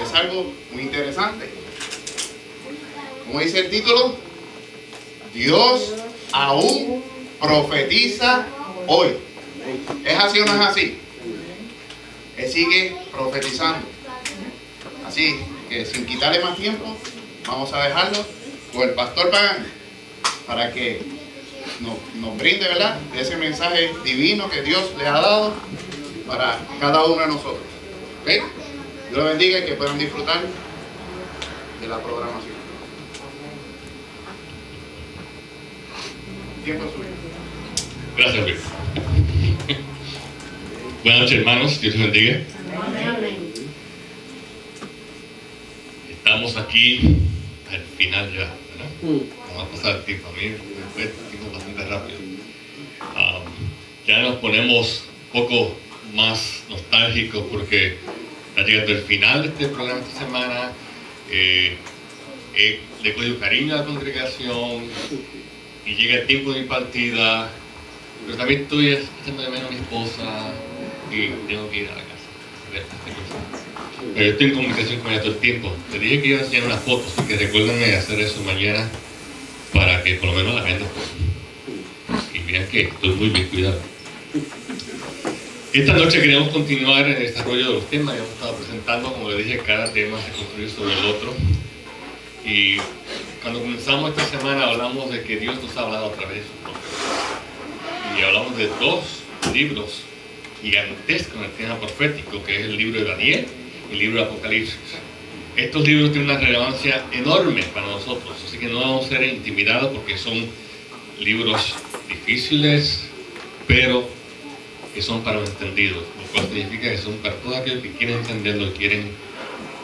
es algo muy interesante. ¿Cómo dice el título? Dios aún profetiza hoy. ¿Es así o no es así? Él sigue profetizando. Así que sin quitarle más tiempo, vamos a dejarlo con el pastor Pagán para que nos brinde, ¿verdad?, de ese mensaje divino que Dios le ha dado para cada uno de nosotros. ¿Ok? Dios los bendiga y que puedan disfrutar de la programación. Tiempo suyo. Gracias, Luis. Buenas noches, hermanos. Dios los bendiga. Estamos aquí al final ya, ¿verdad? Vamos a pasar el tiempo. A mí me fue el tiempo bastante rápido. Ya nos ponemos un poco más nostálgicos porque está llegando el final de este programa esta semana. Le he cogido cariño a la congregación y llega el tiempo de mi partida, pero también estoy echando de menos a mi esposa y tengo que ir a la casa. Pero yo estoy en comunicación con ella todo el tiempo. Le dije que iba a enseñar unas fotos, así que recuérdenme de hacer eso mañana para que por lo menos la vean después. Y vean que estoy muy bien cuidado. Esta noche queremos continuar en el desarrollo de los temas. Ya hemos estado presentando, como le dije, cada tema se construye sobre el otro. Y cuando comenzamos esta semana hablamos de que Dios nos ha hablado a través de sus profetas. Y hablamos de dos libros gigantescos en el tema profético, que es el libro de Daniel y el libro de Apocalipsis. Estos libros tienen una relevancia enorme para nosotros, así que no vamos a ser intimidados porque son libros difíciles, pero que son para los entendidos, lo cual significa que son para todos aquellos que quieren entenderlo y quieren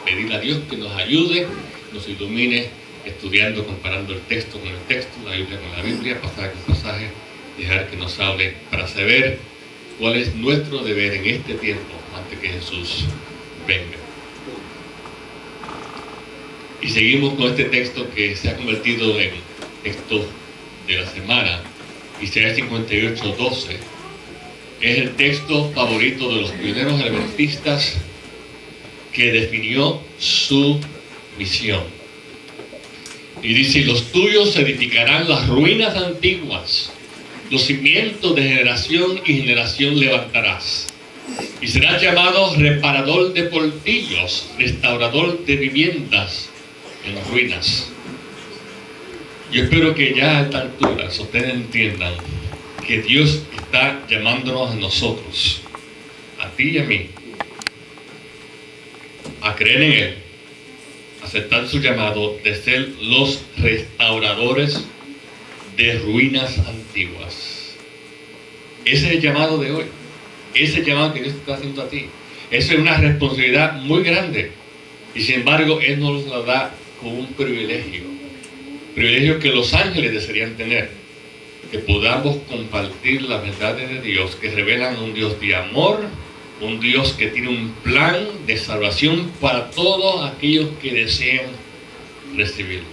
pedir a Dios que nos ayude, nos ilumine, estudiando, comparando el texto con el texto, la Biblia con la Biblia, pasaje con pasaje, dejar que nos hable para saber cuál es nuestro deber en este tiempo antes que Jesús venga. Y seguimos con este texto que se ha convertido en texto de la semana, Isaías 58:12. Es el texto favorito de los pioneros adventistas que definió su misión. Y dice: los tuyos edificarán las ruinas antiguas, los cimientos de generación y generación levantarás. Y serás llamado reparador de portillos, restaurador de viviendas en ruinas. Yo espero que ya a esta altura ustedes entiendan que Dios está llamándonos a nosotros, a ti y a mí, a creer en Él, aceptar su llamado de ser los restauradores de ruinas antiguas. Ese es el llamado de hoy. Ese es el llamado que Dios está haciendo a ti. Esa es una responsabilidad muy grande. Y sin embargo, Él nos la da como un privilegio. Privilegio que los ángeles desearían tener. Que podamos compartir las verdades de Dios, que revelan un Dios de amor, un Dios que tiene un plan de salvación para todos aquellos que desean recibirlo.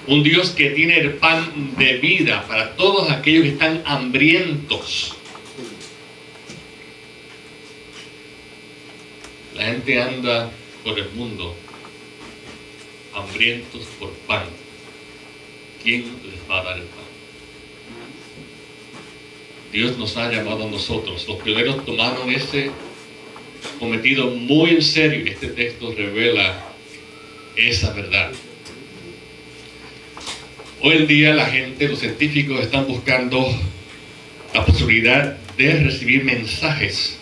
Un Dios que tiene el pan de vida para todos aquellos que están hambrientos. La gente anda por el mundo hambrientos por pan. ¿Quién les va a dar el pan? Dios nos ha llamado a nosotros. Los pioneros tomaron ese cometido muy en serio. Este texto revela esa verdad. Hoy en día la gente, los científicos están buscando la posibilidad de recibir mensajes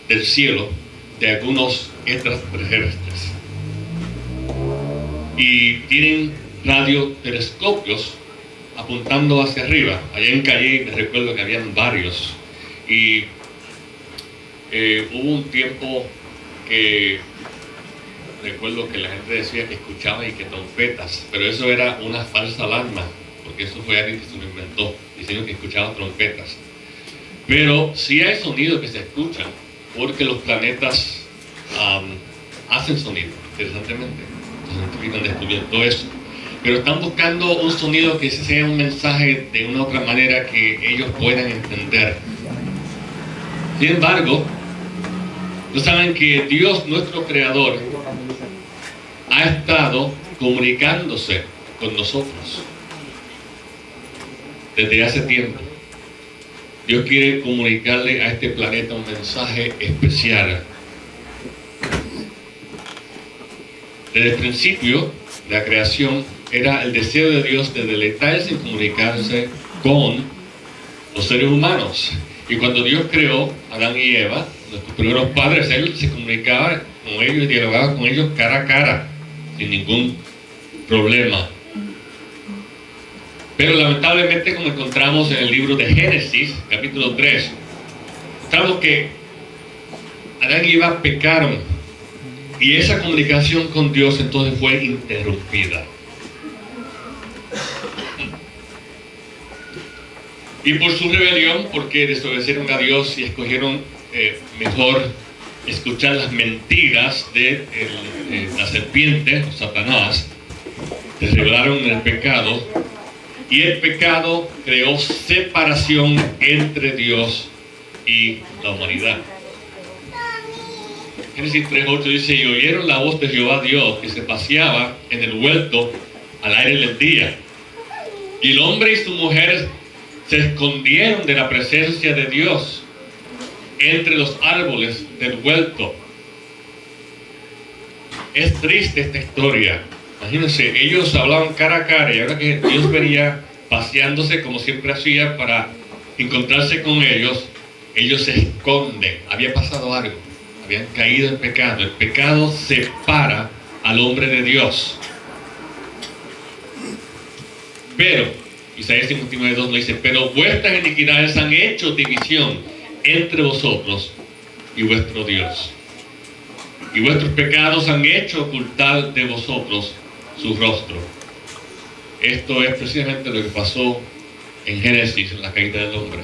del cielo de algunos extraterrestres. Y tienen radiotelescopios apuntando hacia arriba. Allá en Calle me recuerdo que habían varios. Y hubo un tiempo que recuerdo que la gente decía que escuchaba y que trompetas, pero eso era una falsa alarma, porque eso fue alguien que se lo inventó, diciendo que escuchaba trompetas. Pero sí hay sonidos que se escuchan, porque los planetas hacen sonido, interesantemente. Los científicos han descubierto eso. Pero están buscando un sonido que sea un mensaje de una otra manera que ellos puedan entender. Sin embargo, Ustedes saben que Dios, nuestro Creador, ha estado comunicándose con nosotros desde hace tiempo. Dios quiere comunicarle a este planeta un mensaje especial. Desde el principio de la creación era el deseo de Dios de deleitarse en comunicarse con los seres humanos. Y cuando Dios creó a Adán y Eva, nuestros primeros padres, Él se comunicaba con ellos y dialogaba con ellos cara a cara, sin ningún problema. Pero lamentablemente, como encontramos en el libro de Génesis, capítulo 3, encontramos que Adán y Eva pecaron y esa comunicación con Dios entonces fue interrumpida. Y por su rebelión, porque desobedecieron a Dios y escogieron mejor escuchar las mentiras de la serpiente, o Satanás, se rebelaron en el pecado. Y el pecado creó separación entre Dios y la humanidad. Génesis 3:8 dice: y oyeron la voz de Jehová Dios que se paseaba en el huerto al aire del día. Y el hombre y su mujer se escondieron de la presencia de Dios entre los árboles del huerto. Es triste esta historia. Imagínense, ellos hablaban cara a cara y ahora que Dios venía paseándose como siempre hacía para encontrarse con ellos, ellos se esconden. Había pasado algo, habían caído en pecado. El pecado separa al hombre de Dios. Pero, Isaías 59:2 nos dice: pero vuestras iniquidades han hecho división entre vosotros y vuestro Dios. Y vuestros pecados han hecho ocultar de vosotros su rostro. Esto es precisamente lo que pasó en Génesis, en la caída del hombre.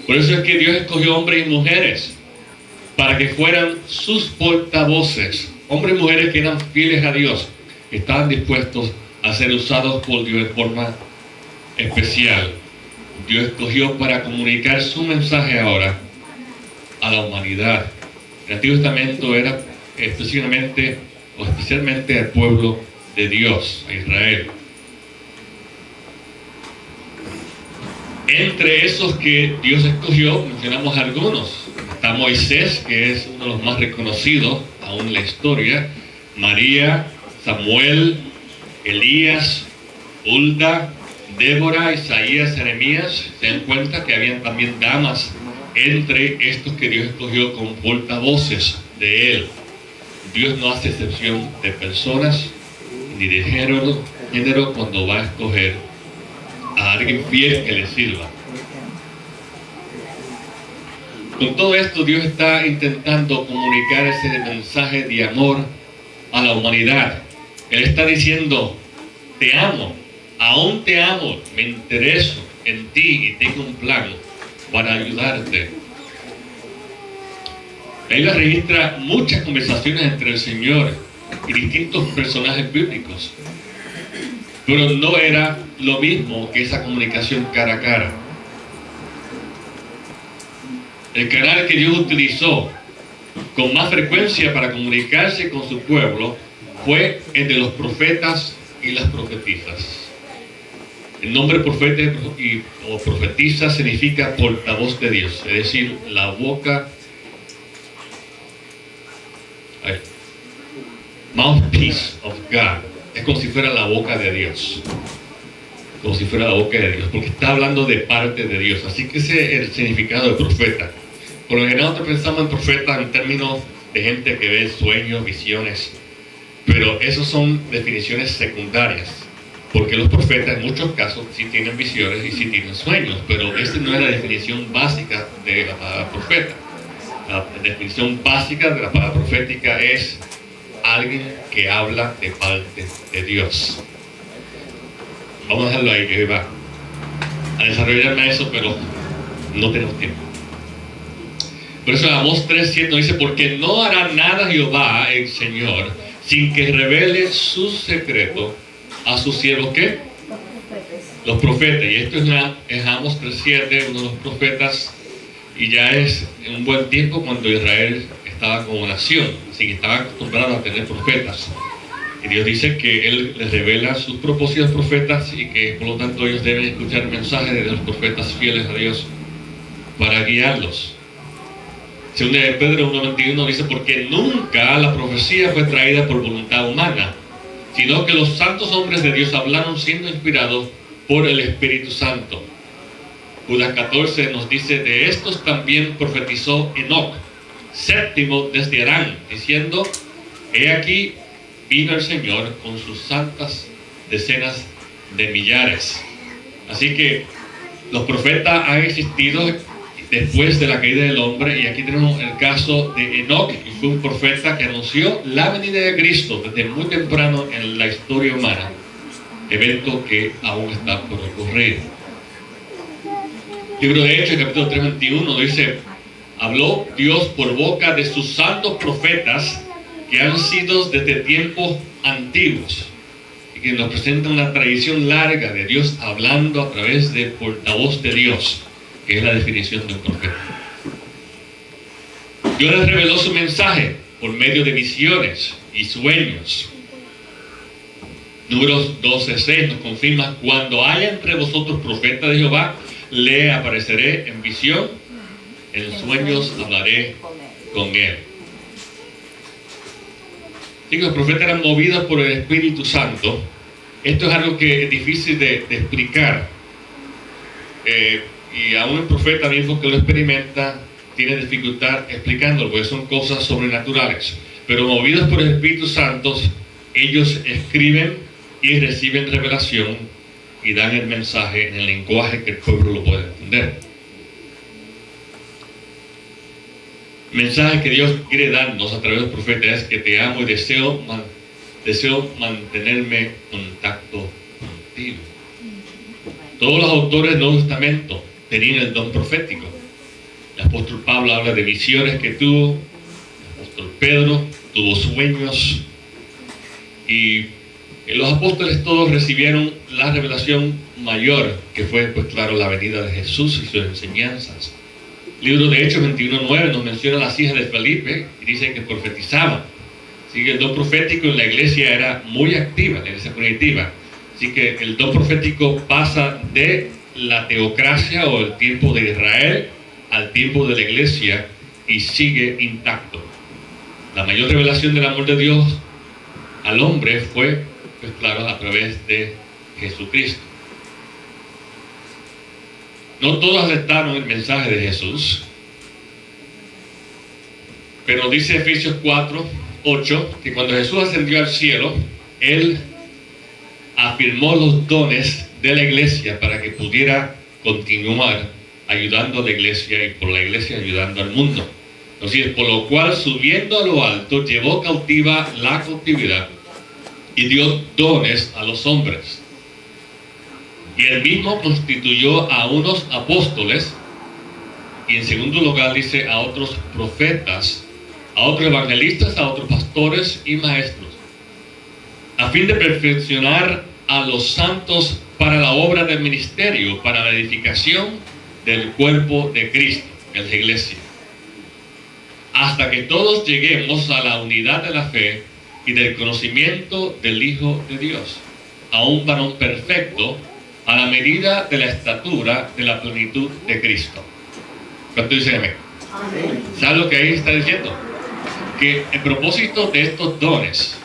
Por eso es que Dios escogió hombres y mujeres para que fueran sus portavoces. Hombres y mujeres que eran fieles a Dios, que estaban dispuestos a ser usados por Dios de forma especial. Dios escogió para comunicar su mensaje ahora a la humanidad. El Antiguo Testamento era especialmente al pueblo de Dios, a Israel. Entre esos que Dios escogió, mencionamos algunos. Está Moisés, que es uno de los más reconocidos aún en la historia. María, Samuel, Elías, Hulda, Débora, Isaías, Jeremías. Se dan cuenta que habían también damas entre estos que Dios escogió como portavoces de Él. Dios no hace excepción de personas ni de género cuando va a escoger a alguien fiel que le sirva. Con todo esto, Dios está intentando comunicar ese mensaje de amor a la humanidad. Él está diciendo: te amo, aún te amo, me intereso en ti y tengo un plan para ayudarte. La Biblia registra muchas conversaciones entre el Señor y distintos personajes bíblicos, pero no era lo mismo que esa comunicación cara a cara. El canal que Dios utilizó con más frecuencia para comunicarse con su pueblo fue el de los profetas y las profetisas. El nombre profeta o profetisa significa portavoz de Dios, es decir, la boca, mouthpiece of God. Es como si fuera la boca de Dios. Como si fuera la boca de Dios, porque está hablando de parte de Dios. Así que ese es el significado de profeta. Por lo general nosotros pensamos en profeta en términos de gente que ve sueños, visiones, pero esos son definiciones secundarias, porque los profetas en muchos casos sí tienen visiones y sí tienen sueños, pero esa no es la definición básica de la palabra profeta. La definición básica de la palabra profética es alguien que habla de parte de Dios. Vamos a dejarlo ahí, que va a desarrollarme eso, pero no tenemos tiempo. Por eso Amós 3:7 nos dice: porque no hará nada Jehová el Señor sin que revele su secreto a sus siervos, ¿qué? Los profetas. Y esto es Amós 3:7, uno de los profetas Y ya es un buen tiempo cuando Israel estaba como nación, así que estaba acostumbrado a tener profetas. Y Dios dice que Él les revela sus propósitos profetas y que por lo tanto ellos deben escuchar mensajes de los profetas fieles a Dios para guiarlos. Según de Pedro 1:21 dice, porque nunca la profecía fue traída por voluntad humana, sino que los santos hombres de Dios hablaron siendo inspirados por el Espíritu Santo. Judas 14 nos dice, de estos también profetizó Enoc, séptimo desde Arán, diciendo, he aquí vino el Señor con sus santas decenas de millares. Así que los profetas han existido después de la caída del hombre, y aquí tenemos el caso de Enoc, que fue un profeta que anunció la venida de Cristo desde muy temprano en la historia humana, evento que aún está por ocurrir. Libro de Hechos, capítulo 3:21, dice, habló Dios por boca de sus santos profetas que han sido desde tiempos antiguos, y que nos presentan una tradición larga de Dios hablando a través del portavoz de Dios, que es la definición de un profeta. Dios les reveló su mensaje por medio de visiones y sueños. Números 12:6 nos confirma, cuando haya entre vosotros profeta de Jehová, le apareceré en visión, en sueños hablaré con él. Así que los profetas eran movidos por el Espíritu Santo. Esto es algo que es difícil de explicar. Y aún el profeta mismo que lo experimenta tiene dificultad explicándolo, porque son cosas sobrenaturales. Pero movidos por el Espíritu Santo, ellos escriben y reciben revelación y dan el mensaje en el lenguaje que el pueblo lo puede entender. El mensaje que Dios quiere darnos a través del profeta es que te amo y deseo mantenerme en contacto contigo. Todos los autores del Nuevo Testamento tenían el don profético. El apóstol Pablo habla de visiones que tuvo, el apóstol Pedro tuvo sueños, y los apóstoles todos recibieron la revelación mayor, que fue, pues claro, la venida de Jesús y sus enseñanzas. El libro de Hechos 21:9 nos menciona a las hijas de Felipe y dice que profetizaban. Así que el don profético en la iglesia era muy activa, la iglesia primitiva. Así que el don profético pasa de la teocracia o el tiempo de Israel al tiempo de la iglesia y sigue intacto. La mayor revelación del amor de Dios al hombre fue, pues claro, a través de Jesucristo. No todos aceptaron el mensaje de Jesús, pero dice Efesios 4:8 que cuando Jesús ascendió al cielo, Él afirmó los dones de la iglesia para que pudiera continuar ayudando a la iglesia y por la iglesia ayudando al mundo. Entonces, por lo cual, subiendo a lo alto, llevó cautiva la cautividad y dio dones a los hombres. Y él mismo constituyó a unos apóstoles, y en segundo lugar dice a otros profetas, a otros evangelistas, a otros pastores y maestros, a fin de perfeccionar a los santos para la obra del ministerio, para la edificación del cuerpo de Cristo, que es la iglesia, hasta que todos lleguemos a la unidad de la fe y del conocimiento del Hijo de Dios, a un varón perfecto, a la medida de la estatura de la plenitud de Cristo. ¿Cuánto dicen amén? Amén. ¿Sabes lo que ahí está diciendo? Que el propósito de estos dones,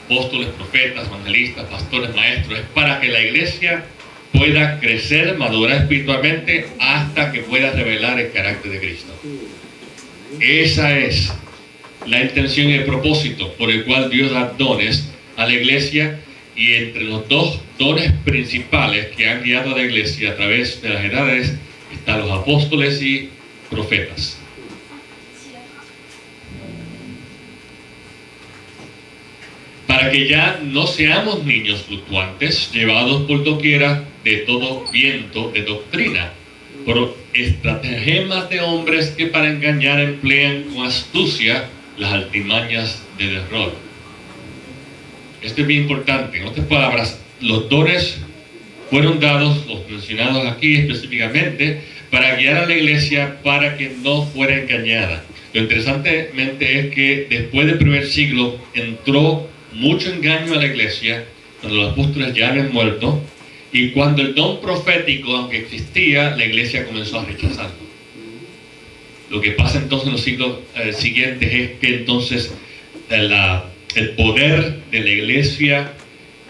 apóstoles, profetas, evangelistas, pastores, maestros, es para que la iglesia pueda crecer, madurar espiritualmente hasta que pueda revelar el carácter de Cristo. Esa es la intención y el propósito por el cual Dios da dones a la iglesia, y entre los dos dones principales que han guiado a la iglesia a través de las edades están los apóstoles y profetas. Para que ya no seamos niños fluctuantes, llevados por doquiera de todo viento de doctrina, por estratagemas de hombres que para engañar emplean con astucia las altimañas del error. Esto es bien importante. En otras palabras, los dones fueron dados, los mencionados aquí específicamente, para guiar a la iglesia para que no fuera engañada. Lo interesantemente es que después del primer siglo entró mucho engaño a la iglesia cuando los apóstoles ya habían muerto, y cuando el don profético, aunque existía, la iglesia comenzó a rechazarlo. Lo que pasa entonces en los siglos siguientes es que entonces el poder de la iglesia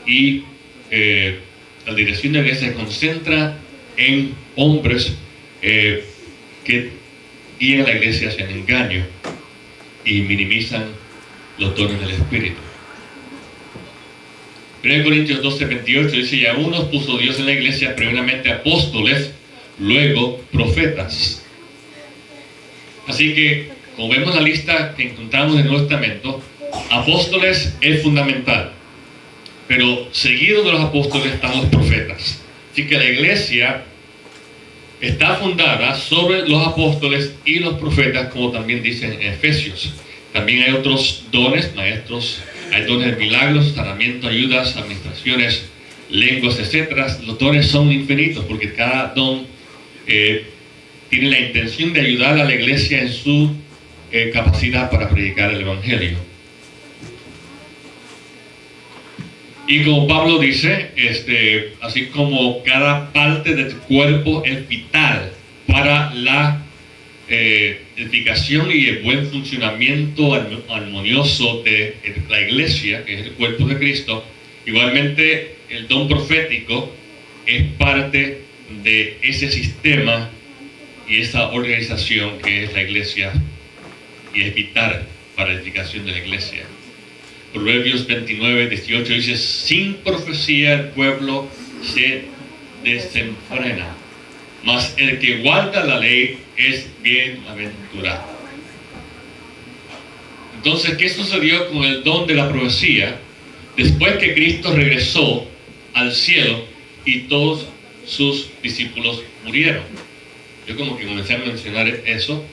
y la dirección de la iglesia se concentra en hombres que guían a la iglesia hacia el engaño y minimizan los dones del Espíritu. 1 Corintios 12:28 dice: y a unos puso Dios en la iglesia primeramente apóstoles, luego profetas. Así que, como vemos la lista que encontramos en el Nuevo Testamento, apóstoles es fundamental, pero seguido de los apóstoles están los profetas. Así que la iglesia está fundada sobre los apóstoles y los profetas, como también dicen en Efesios. También hay otros dones, maestros, hay dones de milagros, sanamiento, ayudas, administraciones, lenguas, etc. Los dones son infinitos porque cada don tiene la intención de ayudar a la iglesia en su capacidad para predicar el Evangelio. Y como Pablo dice, así como cada parte de tu cuerpo es vital para la edificación y el buen funcionamiento armonioso de la iglesia, que es el cuerpo de Cristo, igualmente el don profético es parte de ese sistema y esa organización que es la iglesia, y es vital para la edificación de la iglesia. Proverbios 29:18 dice: sin profecía el pueblo se desenfrena, mas el que guarda la ley es bienaventurado. Entonces, ¿qué sucedió con el don de la profecía después que Cristo regresó al cielo y todos sus discípulos murieron? Yo como que comencé a mencionar eso.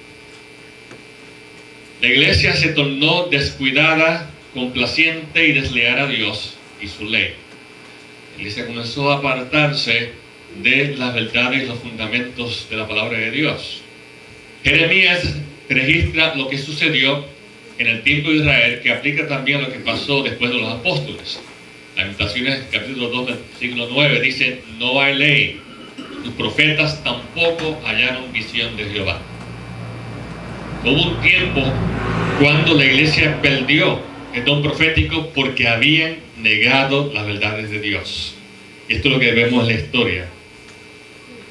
La iglesia se tornó descuidada, complaciente y desleal a Dios y su ley. La iglesia comenzó a apartarse de las verdades y los fundamentos de la palabra de Dios. Jeremías registra lo que sucedió en el tiempo de Israel, que aplica también a lo que pasó después de los apóstoles. Lamentaciones, capítulo 2, versículo 9, dice: no hay ley, tus profetas tampoco hallaron visión de Jehová. Hubo un tiempo cuando la iglesia perdió el don profético porque habían negado las verdades de Dios. Y esto es lo que vemos en la historia.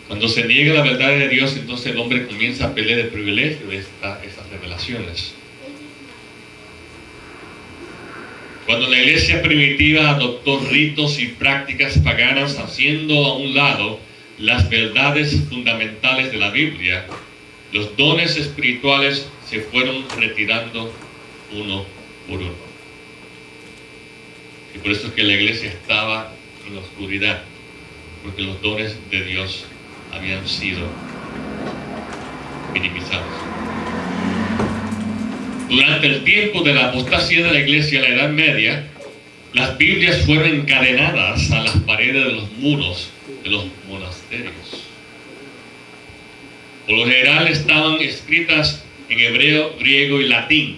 Cuando se niega la verdad de Dios, entonces el hombre comienza a pelear el privilegio de esas revelaciones. Cuando la iglesia primitiva adoptó ritos y prácticas paganas, haciendo a un lado las verdades fundamentales de la Biblia, los dones espirituales se fueron retirando uno por uno. Y por eso es que la iglesia estaba en la oscuridad, porque los dones de Dios habían sido minimizados. Durante el tiempo de la apostasía de la iglesia en la Edad Media, las Biblias fueron encadenadas a las paredes de los muros de los monasterios. Por lo general estaban escritas en hebreo, griego y latín.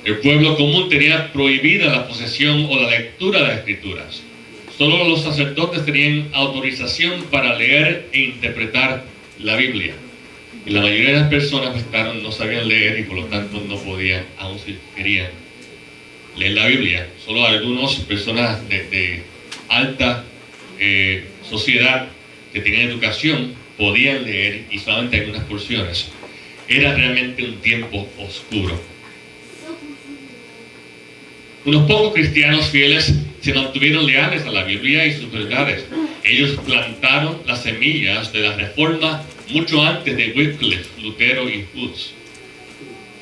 El pueblo común tenía prohibida la posesión o la lectura de las escrituras. Solo los sacerdotes tenían autorización para leer e interpretar la Biblia. Y la mayoría de las personas no sabían leer y por lo tanto no podían, aun si querían, leer la Biblia. Solo algunas personas de alta sociedad que tenían educación podían leer, y solamente algunas porciones. Era realmente un tiempo oscuro. Unos pocos cristianos fieles se mantuvieron leales a la Biblia y sus verdades. Ellos plantaron las semillas de la Reforma mucho antes de Wycliffe, Lutero y Hus.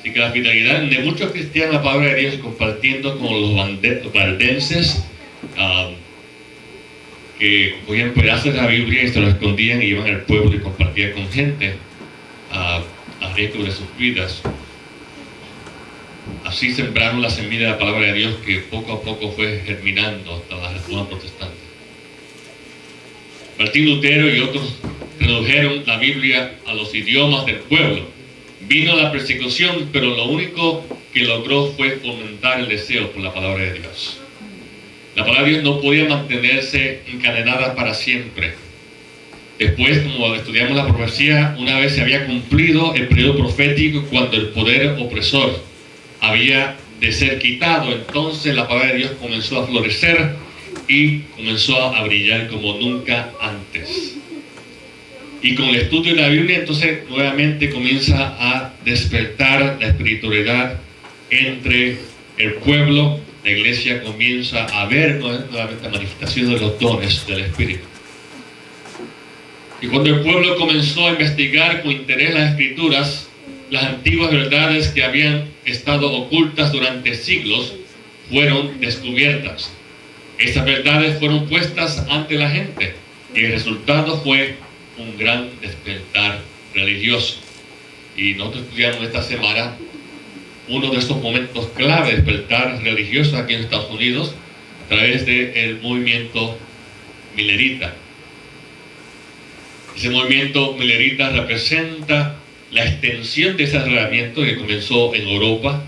Así que la fidelidad de muchos cristianos a la palabra de Dios, compartiendo con los valdenses, que cogían pedazos de la Biblia y se lo escondían y iban al pueblo y compartían con gente a riesgo de sus vidas. Así sembraron la semilla de la palabra de Dios, que poco a poco fue germinando hasta la Reforma protestante. Martín Lutero y otros redujeron la Biblia a los idiomas del pueblo. Vino la persecución, pero lo único que logró fue fomentar el deseo por la palabra de Dios. La palabra de Dios no podía mantenerse encadenada para siempre. Después, como estudiamos la profecía, una vez se había cumplido el periodo profético cuando el poder opresor había de ser quitado, entonces la palabra de Dios comenzó a florecer y comenzó a brillar como nunca antes. Y con el estudio de la Biblia, entonces nuevamente comienza a despertar la espiritualidad entre el pueblo. La iglesia comienza a ver nuevamente la manifestación de los dones del Espíritu. Y cuando el pueblo comenzó a investigar con interés las Escrituras, las antiguas verdades que habían estado ocultas durante siglos fueron descubiertas. Esas verdades fueron puestas ante la gente y el resultado fue un gran despertar religioso. Y nosotros estudiamos esta semana uno de estos momentos clave de despertar religioso aquí en Estados Unidos a través del movimiento Millerita. Ese movimiento Millerita representa la extensión de ese arreglamiento que comenzó en Europa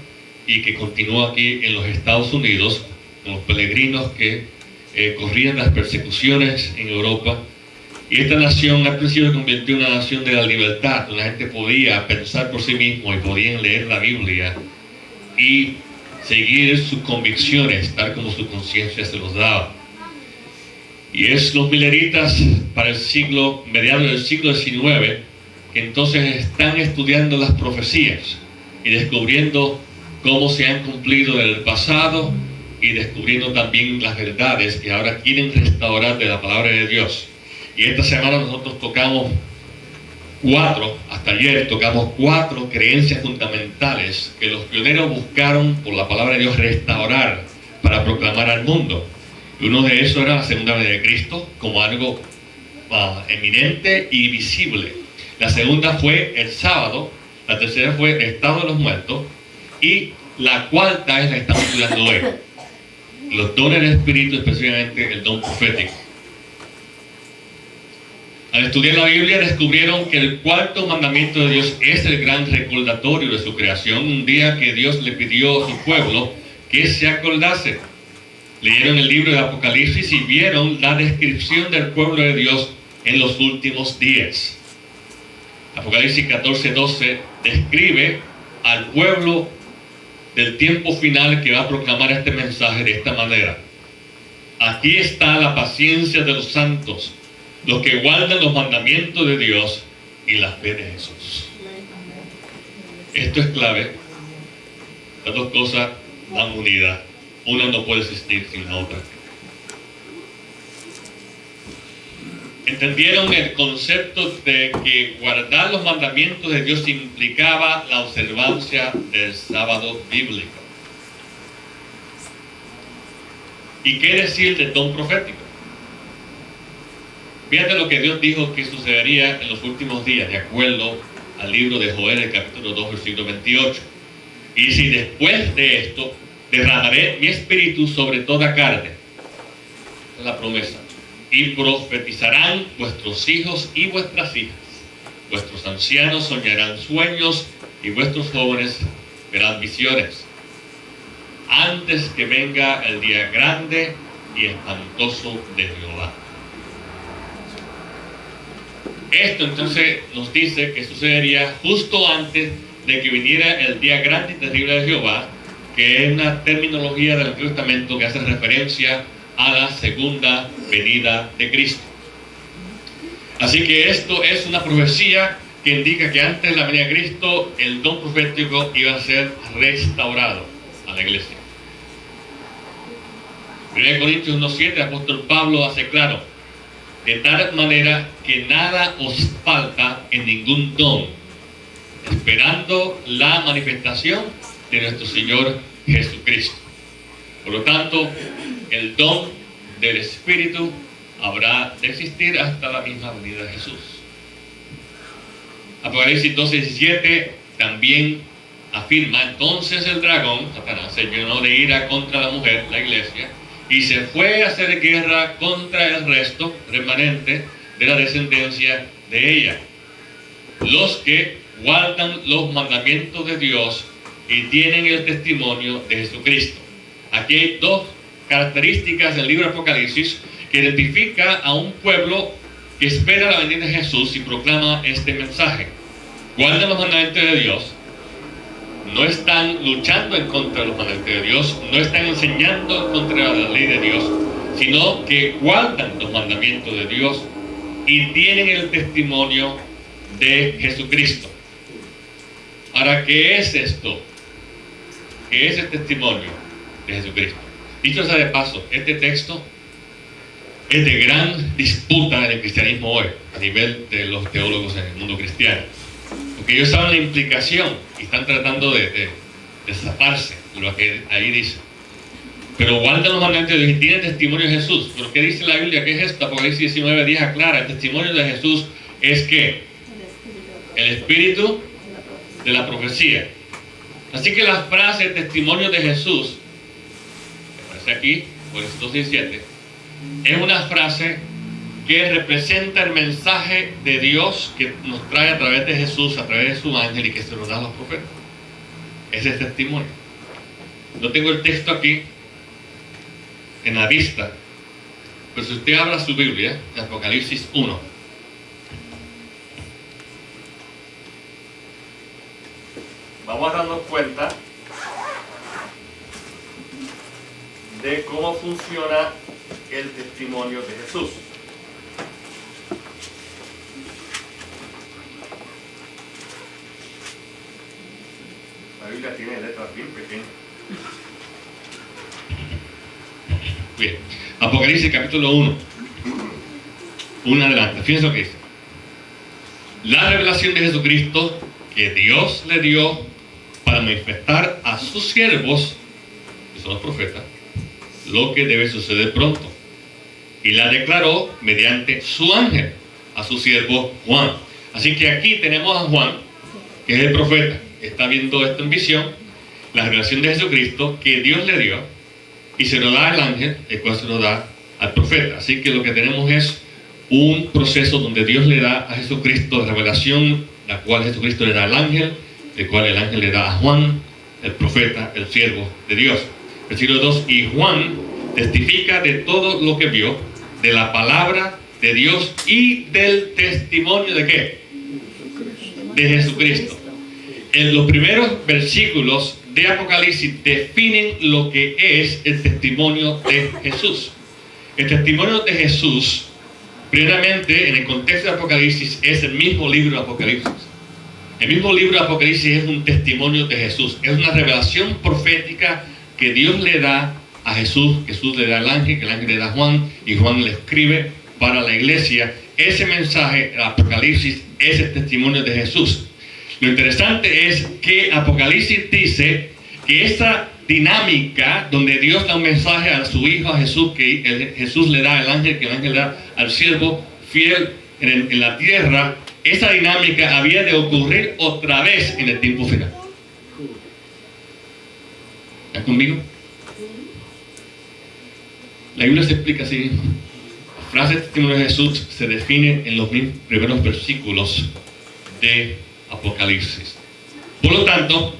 y que continúa aquí en los Estados Unidos, con los peregrinos que corrían las persecuciones en Europa. Y esta nación al principio se convirtió en una nación de la libertad, donde la gente podía pensar por sí mismo y podían leer la Biblia y seguir sus convicciones tal como su conciencia se los daba. Y es los Milleritas para el siglo, mediados del siglo XIX, que entonces están estudiando las profecías y descubriendo cómo se han cumplido en el pasado y descubriendo también las verdades que ahora quieren restaurar de la palabra de Dios. Y esta semana nosotros tocamos hasta ayer tocamos cuatro creencias fundamentales que los pioneros buscaron por la palabra de Dios restaurar para proclamar al mundo. Y uno de esos era la segunda venida de Cristo como algo eminente y visible. La segunda fue el sábado, la tercera fue el estado de los muertos y la cuarta es la que estamos estudiando hoy. Los dones del Espíritu, específicamente el don profético. Al estudiar la Biblia descubrieron que el cuarto mandamiento de Dios es el gran recordatorio de su creación, un día que Dios le pidió a su pueblo que se acordase. Leyeron el libro de Apocalipsis y vieron la descripción del pueblo de Dios en los últimos días. Apocalipsis 14:12 describe al pueblo del tiempo final que va a proclamar este mensaje de esta manera. Aquí está la paciencia de los santos, los que guardan los mandamientos de Dios y la fe de Jesús. Esto es clave. Las dos cosas van unidas. Una no puede existir sin la otra. Entendieron el concepto de que guardar los mandamientos de Dios implicaba la observancia del sábado bíblico. ¿Y qué decir del don profético? Fíjate lo que Dios dijo que sucedería en los últimos días, de acuerdo al libro de Joel, el capítulo 2, versículo 28. Y si después de esto derramaré mi espíritu sobre toda carne. Esa es la promesa. Y profetizarán vuestros hijos y vuestras hijas. Vuestros ancianos soñarán sueños y vuestros jóvenes verán visiones. Antes que venga el día grande y espantoso de Jehová. Esto entonces nos dice que sucedería justo antes de que viniera el día grande y terrible de Jehová, que es una terminología del Antiguo Testamento que hace referencia a la segunda venida de Cristo. Así que esto es una profecía que indica que antes de la venida de Cristo el don profético iba a ser restaurado a la iglesia. 1 Corintios 1:7, el apóstol Pablo hace claro: de tal manera que nada os falta en ningún don, esperando la manifestación de nuestro Señor Jesucristo. Por lo tanto, el don del Espíritu habrá de existir hasta la misma venida de Jesús. Apocalipsis 12:17 también afirma: entonces el dragón, Satanás, se llenó de ira contra la mujer, la iglesia, y se fue a hacer guerra contra el resto remanente de la descendencia de ella. Los que guardan los mandamientos de Dios y tienen el testimonio de Jesucristo. Aquí hay dos características del libro de Apocalipsis que identifica a un pueblo que espera la venida de Jesús y proclama este mensaje. Guardan los mandamientos de Dios, no están luchando en contra de los mandamientos de Dios, no están enseñando en contra de la ley de Dios, sino que guardan los mandamientos de Dios y tienen el testimonio de Jesucristo. Ahora, ¿qué es esto? ¿Qué es el testimonio de Jesucristo? Dicho sea de paso, este texto es de gran disputa en el cristianismo hoy, a nivel de los teólogos en el mundo cristiano. Porque ellos saben la implicación y están tratando de zafarse de lo que ahí dice. Pero guardan los mandamientos de Dios y tienen testimonio de Jesús. Pero ¿qué dice la Biblia? ¿Qué es esto? Apocalipsis 19:10 aclara, el testimonio de Jesús es que el espíritu de la profecía. Así que la frase testimonio de Jesús, que aparece aquí, por el 2:17, es una frase que representa el mensaje de Dios que nos trae a través de Jesús, a través de su ángel y que se lo da a los profetas. Ese es testimonio. No tengo el texto aquí en la vista, pero si usted abra su Biblia, de Apocalipsis 1, vamos a darnos cuenta de cómo funciona el testimonio de Jesús. La Biblia tiene letras bien pequeñas. Bien, Apocalipsis capítulo 1. Un adelante, fíjense lo que dice. La revelación de Jesucristo que Dios le dio para manifestar a sus siervos, que son los profetas, lo que debe suceder pronto. Y la declaró mediante su ángel a su siervo Juan. Así que aquí tenemos a Juan, que es el profeta, está viendo esto en visión, la revelación de Jesucristo que Dios le dio, y se lo da al ángel, el cual se lo da al profeta. Así que lo que tenemos es un proceso donde Dios le da a Jesucristo la revelación, la cual Jesucristo le da al ángel, el cual el ángel le da a Juan, el profeta, el siervo de Dios. Versículo 2, y Juan testifica de todo lo que vio, de la palabra de Dios y del testimonio de ¿qué? De Jesucristo. En los primeros versículos de Apocalipsis definen lo que es el testimonio de Jesús. El testimonio de Jesús, primeramente en el contexto de Apocalipsis, es el mismo libro de Apocalipsis. El mismo libro de Apocalipsis es un testimonio de Jesús, es una revelación profética que Dios le da a Jesús, Jesús le da al ángel, que el ángel le da a Juan, y Juan le escribe para la iglesia. Ese mensaje, el Apocalipsis, es el testimonio de Jesús. Lo interesante es que Apocalipsis dice que esa dinámica donde Dios da un mensaje a su Hijo, a Jesús, que Jesús le da al ángel, que el ángel le da al siervo fiel en la tierra, esa dinámica había de ocurrir otra vez en el tiempo final. ¿Están conmigo? La Biblia se explica así mismo. La frase de testimonio de Jesús se define en los primeros versículos de Apocalipsis. Por lo tanto,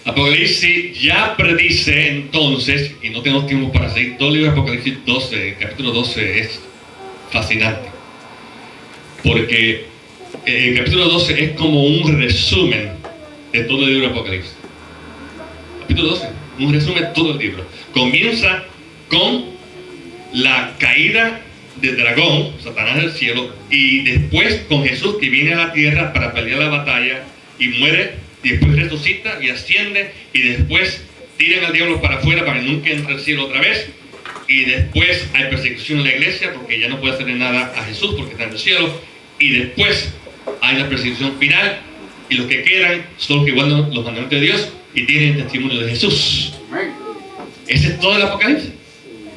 Apocalipsis ya predice entonces, y no tenemos tiempo para seguir todo el libro de Apocalipsis 12, el capítulo 12 es fascinante, porque el capítulo 12 es como un resumen de todo el libro de Apocalipsis. Capítulo 12, un resumen de todo el libro. Comienza con la caída del dragón, Satanás del cielo, y después con Jesús que viene a la tierra para pelear la batalla y muere, y después resucita y asciende, y después tiran al diablo para afuera para que nunca entre al cielo otra vez, y después hay persecución en la iglesia porque ya no puede hacerle nada a Jesús porque está en el cielo, y después hay la persecución final, y los que quedan son los que guardan los mandamientos de Dios y tienen testimonio de Jesús. Ese es todo el Apocalipsis.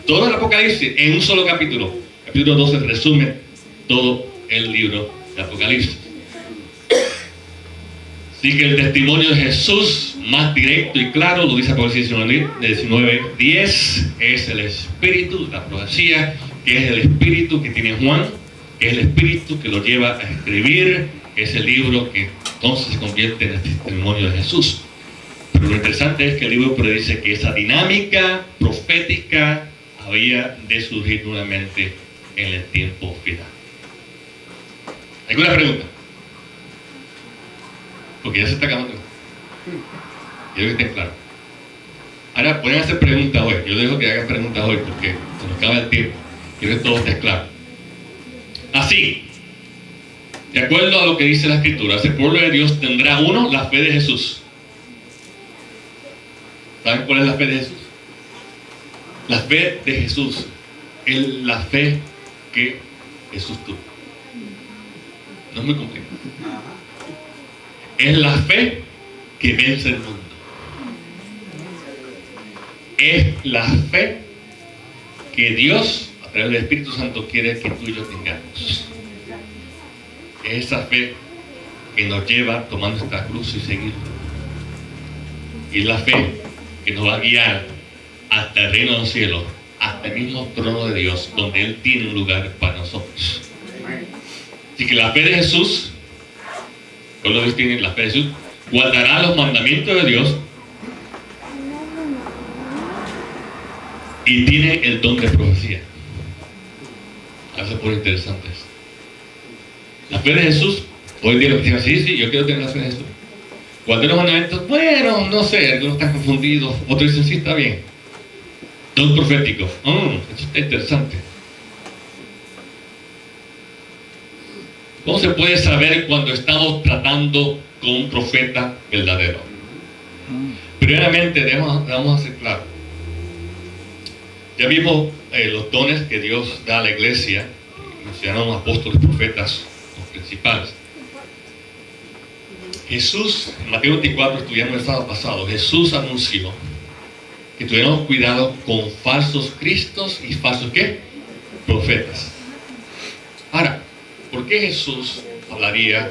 Todo el Apocalipsis en un solo capítulo. Capítulo 12 resume todo el libro de Apocalipsis. Así que el testimonio de Jesús más directo y claro, lo dice Apocalipsis 19:10, es el espíritu de la profecía, que es el espíritu que tiene Juan, es el Espíritu que lo lleva a escribir ese libro que entonces se convierte en el testimonio de Jesús. Pero lo interesante es que el libro predice que esa dinámica profética había de surgir nuevamente en el tiempo final. ¿Alguna pregunta? Porque ya se está acabando. Quiero que estén claros. Ahora pueden hacer preguntas hoy. Yo dejo que hagan preguntas hoy porque se nos acaba el tiempo. Quiero que todo esté claro. Así, de acuerdo a lo que dice la Escritura, ese pueblo de Dios tendrá, uno, la fe de Jesús. ¿Saben cuál es la fe de Jesús? La fe de Jesús es la fe que Jesús tuvo. No es muy complicado. Es la fe que vence el mundo. Es la fe que Dios, a través del Espíritu Santo, quiere que tú y yo tengamos. Es esa fe que nos lleva tomando esta cruz y seguir. Y es la fe que nos va a guiar hasta el reino de los cielos, hasta el mismo trono de Dios, donde Él tiene un lugar para nosotros. Así que la fe de Jesús, cuando Dios tiene la fe de Jesús, guardará los mandamientos de Dios y tiene el don de profecía. Eso es muy interesante. La fe de Jesús, hoy día lo que dicen, sí, yo quiero tener la fe de Jesús. Guardar los mandamientos, bueno, no sé, algunos están confundidos, otros dicen, sí, está bien. Don profético, eso está interesante. ¿Cómo se puede saber cuando estamos tratando con un profeta verdadero? Primeramente, vamos a ser claros. Ya vimos los dones que Dios da a la iglesia. Mencionamos apóstoles, profetas, los principales. Jesús, en Mateo 24, estudiamos el sábado pasado, Jesús anunció que tuviéramos cuidado con falsos cristos y falsos ¿qué? Profetas. Ahora, ¿por qué Jesús hablaría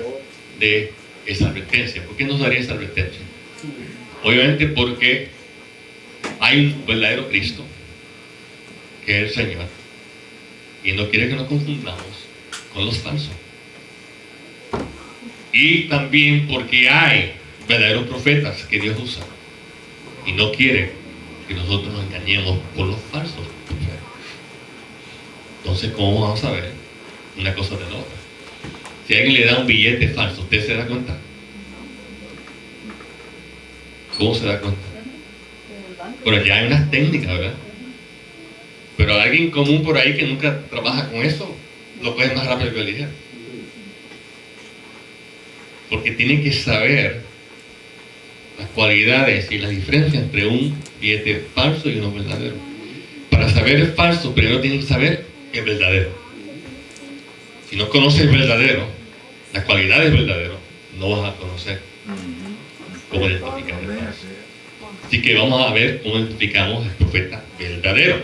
de esa advertencia? ¿Por qué nos daría esa advertencia? Obviamente porque hay un verdadero Cristo, que es el Señor, y no quiere que nos confundamos con los falsos. Y también porque hay verdaderos profetas que Dios usa, y no quiere que nosotros nos engañemos con los falsos profetas. Entonces, ¿cómo vamos a ver una cosa de la otra? Si alguien le da un billete falso, ¿usted se da cuenta? ¿Cómo se da cuenta? Bueno, ya hay unas técnicas, ¿verdad? Pero alguien común por ahí que nunca trabaja con eso, lo puede más rápido que ligero. Porque tiene que saber las cualidades y las diferencias entre un billete falso y uno verdadero. Para saber el falso, primero tiene que saber el verdadero. Si no conoces el verdadero, las cualidades del verdadero, no vas a conocer cómo identificar el falso. Así que vamos a ver cómo identificamos el profeta verdadero.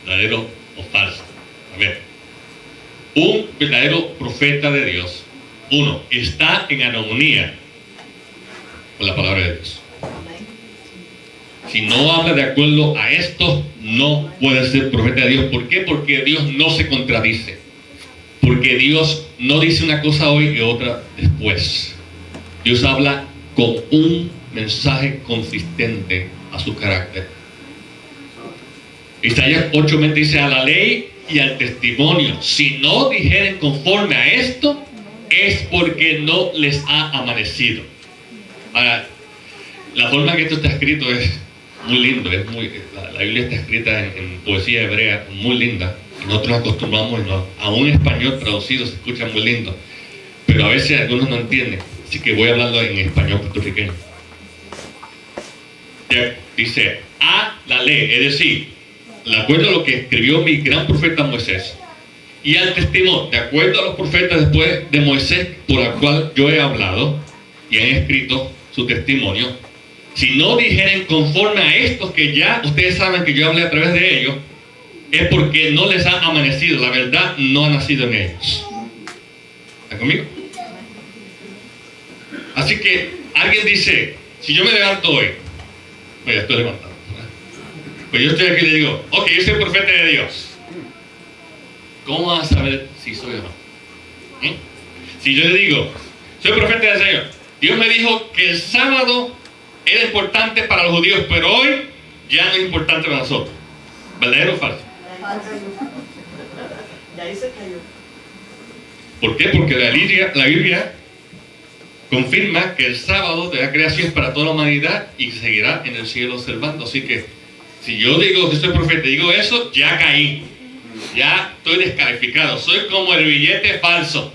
¿Verdadero o falso? A ver. Un verdadero profeta de Dios, uno, está en armonía con la palabra de Dios. Si no habla de acuerdo a esto, no puede ser profeta de Dios. ¿Por qué? Porque Dios no se contradice. Porque Dios no dice una cosa hoy y otra después. Dios habla con un mensaje consistente a su carácter. Isaías 8:20 dice: a la ley y al testimonio, si no dijeren conforme a esto, es porque no les ha amanecido. Ahora, la forma que esto está escrito es muy lindo, la Biblia está escrita en poesía hebrea, muy linda. Nosotros nos acostumbramos, aún en español traducido se escucha muy lindo, pero a veces algunos no entienden, así que voy hablando en español puertorriqueño. Dice, a la ley, es decir, de acuerdo a lo que escribió mi gran profeta Moisés, y al testimonio, de acuerdo a los profetas después de Moisés, por el cual yo he hablado, y han escrito su testimonio, si no dijeren conforme a estos que ya ustedes saben que yo hablé a través de ellos, es porque no les ha amanecido, la verdad no ha nacido en ellos. ¿Están conmigo? Así que alguien dice, si yo me levanto hoy, pues ya estoy levantado, pues yo estoy aquí y le digo, ok, yo soy profeta de Dios. ¿cómo vas a saber si soy o no? Si yo le digo, soy profeta del Señor, Dios me dijo que el sábado era importante para los judíos, pero hoy ya no es importante para nosotros. ¿Verdadero o falso? Y ahí se cayó. ¿Por qué? Porque la Biblia confirma que el sábado de la creación es para toda la humanidad y seguirá en el cielo observando. Así que si yo digo que soy profeta y digo eso, ya caí. Ya estoy descalificado. Soy como el billete falso,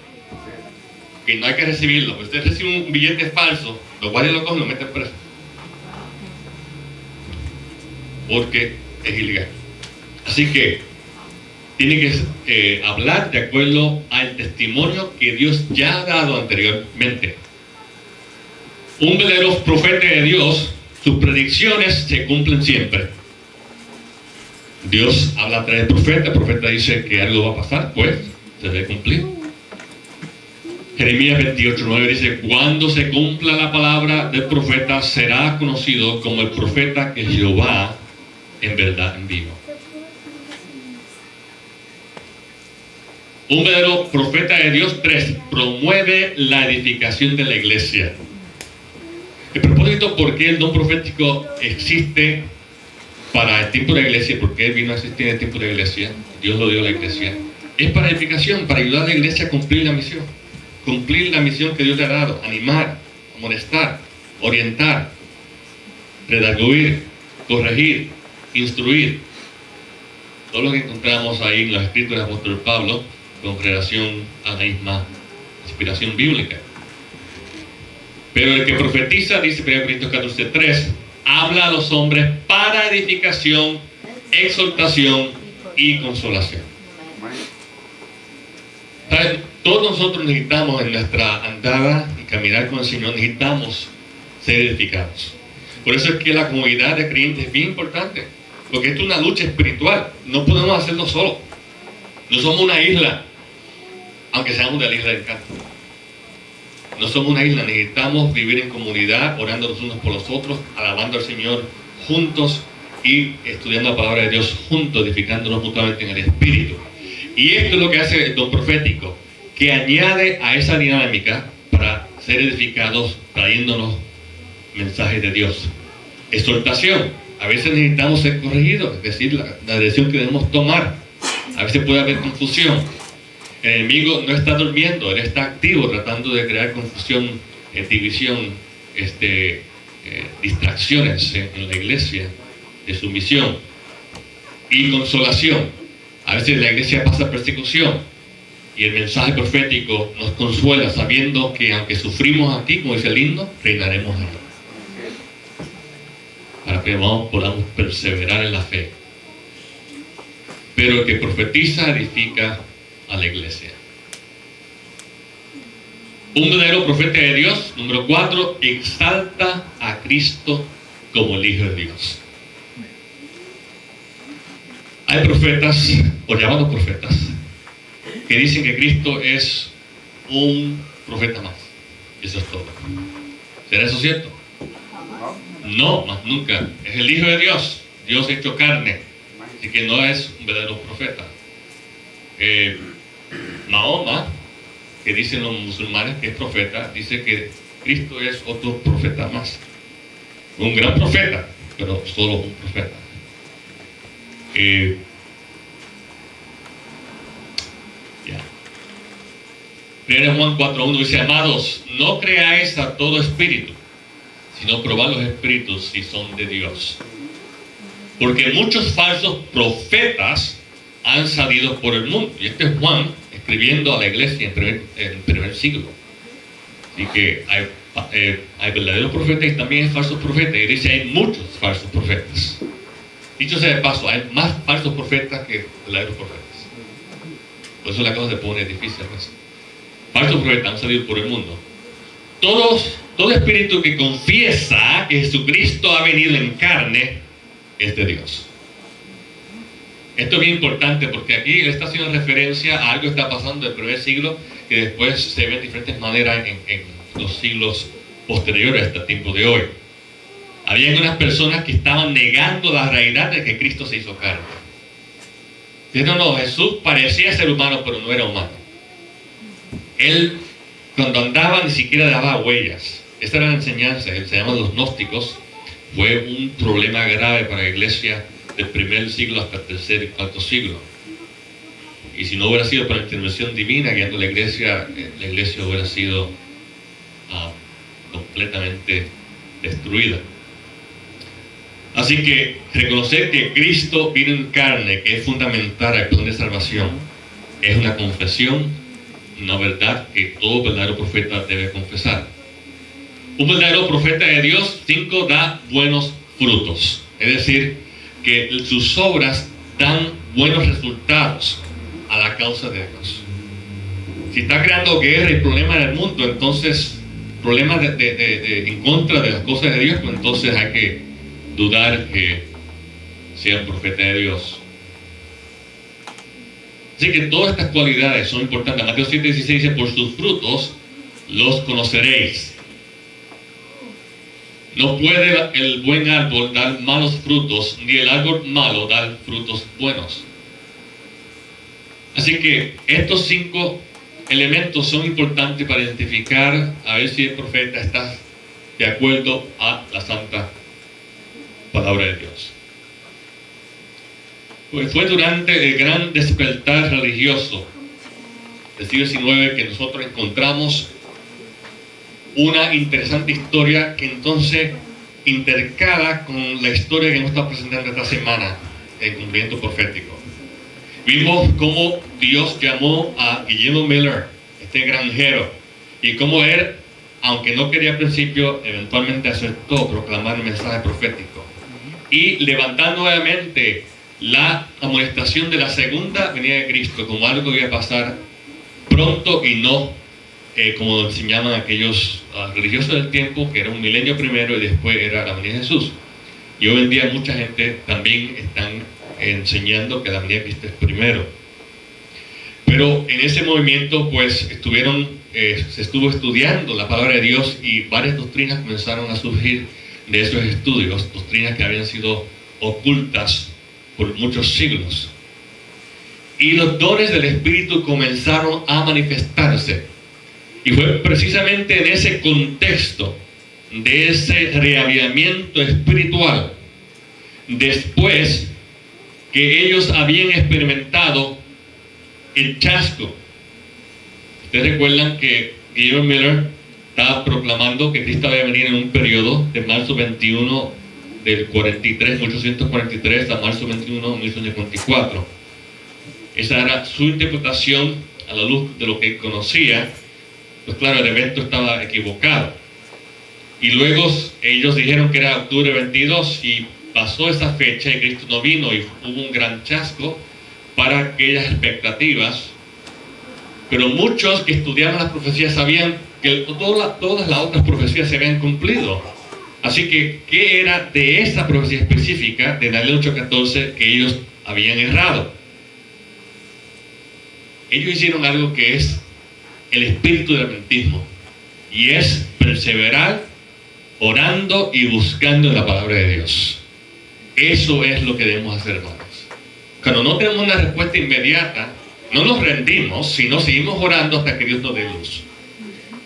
que no hay que recibirlo. Usted recibe un billete falso, los guardias lo cogen y lo meten preso, porque es ilegal. Así que tiene que hablar de acuerdo al testimonio que Dios ya ha dado anteriormente. Un verdadero profeta de Dios, sus predicciones se cumplen siempre. Dios habla a través del profeta, el profeta dice que algo va a pasar, pues se debe cumplir. Jeremías 28:9 dice, cuando se cumpla la palabra del profeta, será conocido como el profeta que Jehová en verdad envió. Un verdadero profeta de Dios, 3, promueve la edificación de la iglesia. El propósito por qué el don profético existe para el tiempo de la iglesia, porque él vino a existir en el tiempo de la iglesia, Dios lo dio a la iglesia, es para edificación, para ayudar a la iglesia a cumplir la misión que Dios le ha dado, animar, amonestar, orientar, redarguir, corregir, instruir. Todo lo que encontramos ahí en los escritos del apóstol Pablo con relación a la misma inspiración bíblica. Pero el que profetiza, dice 1 Corintios 14:3, habla a los hombres para edificación, exhortación y consolación. ¿Saben? Todos nosotros necesitamos en nuestra andada y caminar con el Señor, necesitamos ser edificados. Por eso es que la comunidad de creyentes es bien importante, porque esto es una lucha espiritual, no podemos hacerlo solos. No somos una isla, aunque seamos de la isla del Encanto. No somos una isla, necesitamos vivir en comunidad, orando los unos por los otros, alabando al Señor juntos y estudiando la palabra de Dios juntos, edificándonos mutuamente en el Espíritu. Y esto es lo que hace el don profético, que añade a esa dinámica para ser edificados, trayéndonos mensajes de Dios. Exhortación, a veces necesitamos ser corregidos, es decir, la dirección que debemos tomar. A veces puede haber confusión. El enemigo no está durmiendo, él está activo tratando de crear confusión, división, distracciones en la iglesia de su misión. Y consolación, a veces la iglesia pasa persecución y el mensaje profético nos consuela sabiendo que aunque sufrimos aquí, como dice el himno, reinaremos allá, para que podamos perseverar en la fe. Pero el que profetiza edifica a la iglesia. Un verdadero profeta de Dios, número 4, exalta a Cristo como el Hijo de Dios. Hay profetas, o llamados profetas, que dicen que Cristo es un profeta más. Eso es todo. ¿Será eso cierto? No, más nunca. Es el Hijo de Dios, Dios hecho carne, así que no es un verdadero profeta. Mahoma, que dicen los musulmanes que es profeta, dice que Cristo es otro profeta más. Un gran profeta, pero solo un profeta. Primero Juan 4:1 dice, amados, no creáis a todo espíritu, sino probad los espíritus si son de Dios. Porque muchos falsos profetas han salido por el mundo. Y este es Juan escribiendo a la iglesia en el primer siglo. Así que hay verdaderos profetas y también hay falsos profetas. Y dice, hay muchos falsos profetas. Dicho sea de paso, hay más falsos profetas que verdaderos profetas. Por eso la cosa se pone difícil. Falsos profetas han salido por el mundo. Todo espíritu que confiesa que Jesucristo ha venido en carne es de Dios. Esto es bien importante porque aquí él está haciendo referencia a algo que está pasando del primer siglo que después se ve de diferentes maneras en los siglos posteriores hasta el tiempo de hoy. Había unas personas que estaban negando la realidad de que Cristo se hizo carne. No, Jesús parecía ser humano, pero no era humano. Él, cuando andaba, ni siquiera daba huellas. Esta era la enseñanza, se llaman los gnósticos. Fue un problema grave para la iglesia del primer siglo hasta el tercer y cuarto siglo. Y si no hubiera sido por la intervención divina guiando la iglesia hubiera sido completamente destruida. Así que reconocer que Cristo vino en carne, que es fundamental al plan de salvación, es una confesión, una verdad que todo verdadero profeta debe confesar. Un verdadero profeta de Dios, 5, da buenos frutos. Es decir, que sus obras dan buenos resultados a la causa de Dios. Si está creando guerra y problemas en el mundo, entonces problemas en contra de las cosas de Dios, pues entonces hay que dudar que sea un profeta de Dios. Así que todas estas cualidades son importantes. Mateo 7:16 dice: por sus frutos los conoceréis. No puede el buen árbol dar malos frutos, ni el árbol malo dar frutos buenos. Así que estos 5 elementos son importantes para identificar a ver si el profeta está de acuerdo a la santa palabra de Dios. Pues fue durante el gran despertar religioso del siglo XIX que nosotros encontramos una interesante historia que entonces intercala con la historia que hemos estado presentando esta semana en cumplimiento profético. Vimos cómo Dios llamó a Guillermo Miller, este granjero, y cómo él, aunque no quería al principio, eventualmente aceptó proclamar el mensaje profético. Y levantando nuevamente la amonestación de la segunda venida de Cristo como algo que iba a pasar pronto y no como enseñaban aquellos religiosos del tiempo, que era un milenio primero y después era la venida de Jesús. Y hoy en día mucha gente también están enseñando que la venida de Cristo es primero. Pero en ese movimiento pues se estuvo estudiando la palabra de Dios y varias doctrinas comenzaron a surgir de esos estudios, doctrinas que habían sido ocultas por muchos siglos. Y los dones del Espíritu comenzaron a manifestarse. Y fue precisamente en ese contexto de ese reavivamiento espiritual, después que ellos habían experimentado el chasco. Ustedes recuerdan que Guillermo Miller estaba proclamando que Cristo había venido en un periodo de marzo 21 del 1843 a marzo 21 de 1844. Esa era su interpretación a la luz de lo que conocía. Pues claro, el evento estaba equivocado. Y luego ellos dijeron que era octubre 22 y pasó esa fecha y Cristo no vino y hubo un gran chasco para aquellas expectativas. Pero muchos que estudiaban las profecías sabían que todas las otras profecías se habían cumplido. Así que, ¿qué era de esa profecía específica de Daniel 8:14 que ellos habían errado? Ellos hicieron algo que es el espíritu del adventismo, y es perseverar orando y buscando la palabra de Dios. Eso es lo que debemos hacer, hermanos. Cuando no tenemos una respuesta inmediata, no nos rendimos, sino seguimos orando hasta que Dios nos dé luz.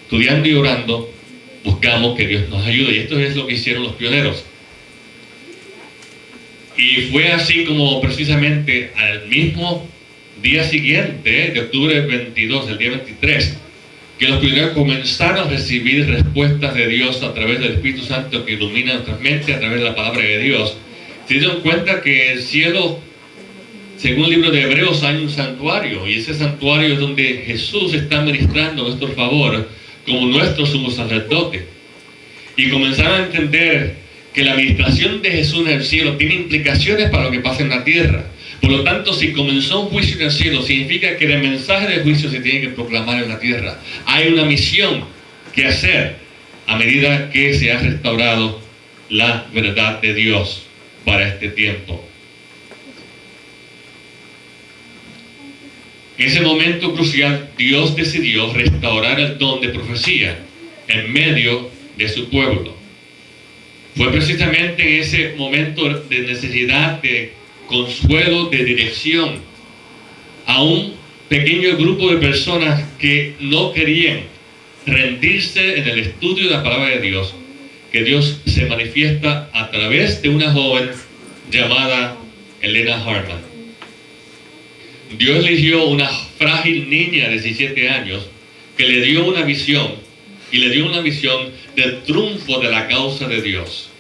Estudiando y orando, buscamos que Dios nos ayude, y esto es lo que hicieron los pioneros. Y fue así como precisamente al mismo día siguiente, de octubre 22, el día 23, que los pioneros comenzaron a recibir respuestas de Dios a través del Espíritu Santo que ilumina nuestras mentes, a través de la palabra de Dios. Se dieron cuenta que el cielo, según el libro de Hebreos, hay un santuario, y ese santuario es donde Jesús está ministrando a nuestro favor como nuestro sumo sacerdote. Y comenzaron a entender que la administración de Jesús en el cielo tiene implicaciones para lo que pasa en la tierra. Por lo tanto, si comenzó un juicio en el cielo, significa que el mensaje de juicio se tiene que proclamar en la tierra. Hay una misión que hacer a medida que se ha restaurado la verdad de Dios para este tiempo. En ese momento crucial, Dios decidió restaurar el don de profecía en medio de su pueblo. Fue precisamente en ese momento de necesidad de consuelo, de dirección, a un pequeño grupo de personas que no querían rendirse en el estudio de la palabra de Dios, que Dios se manifiesta a través de una joven llamada Elena Harmon. Dios eligió una frágil niña de 17 años que le dio una visión, y le dio una visión del triunfo de la causa de Dios.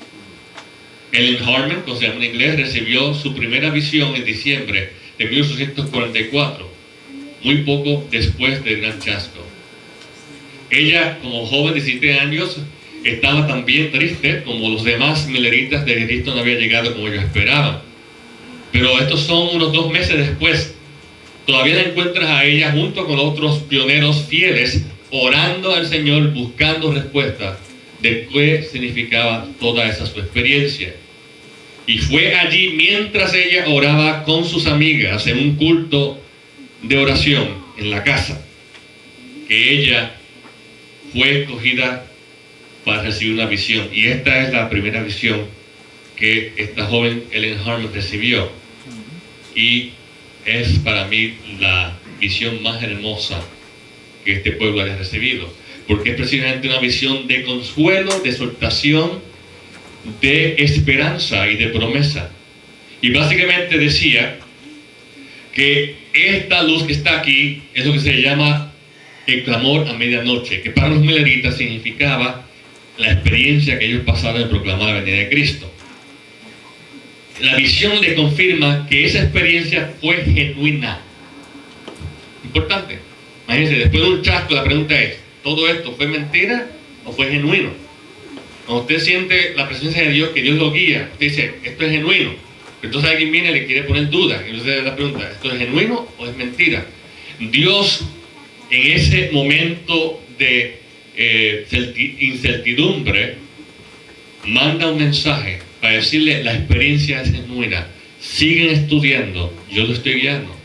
Ellen Harmon, como se llama en inglés, recibió su primera visión en diciembre de 1844, muy poco después del Gran Chasco. Ella, como joven de 17 años, estaba también triste como los demás mileritas de que Cristo no había llegado como ellos esperaban. Pero estos son unos 2 meses después. Todavía la encuentras a ella junto con otros pioneros fieles, orando al Señor, buscando respuestas de qué significaba toda esa su experiencia. Y fue allí mientras ella oraba con sus amigas en un culto de oración en la casa, que ella fue escogida para recibir una visión. Y esta es la primera visión que esta joven Ellen Harmon recibió. Y es para mí la visión más hermosa que este pueblo haya recibido, porque es precisamente una visión de consuelo, de exhortación, de esperanza y de promesa. Y básicamente decía que esta luz que está aquí es lo que se llama el clamor a medianoche, que para los mileritas significaba la experiencia que ellos pasaron en proclamar la venida de Cristo. La visión le confirma que esa experiencia fue genuina. Importante. Imagínense, después de un chasco, la pregunta es, ¿todo esto fue mentira o fue genuino? Cuando usted siente la presencia de Dios, que Dios lo guía, usted dice, esto es genuino. Entonces alguien viene y le quiere poner dudas. Entonces la pregunta, ¿esto es genuino o es mentira? Dios, en ese momento de incertidumbre, manda un mensaje para decirle, la experiencia es genuina, siguen estudiando, yo lo estoy guiando.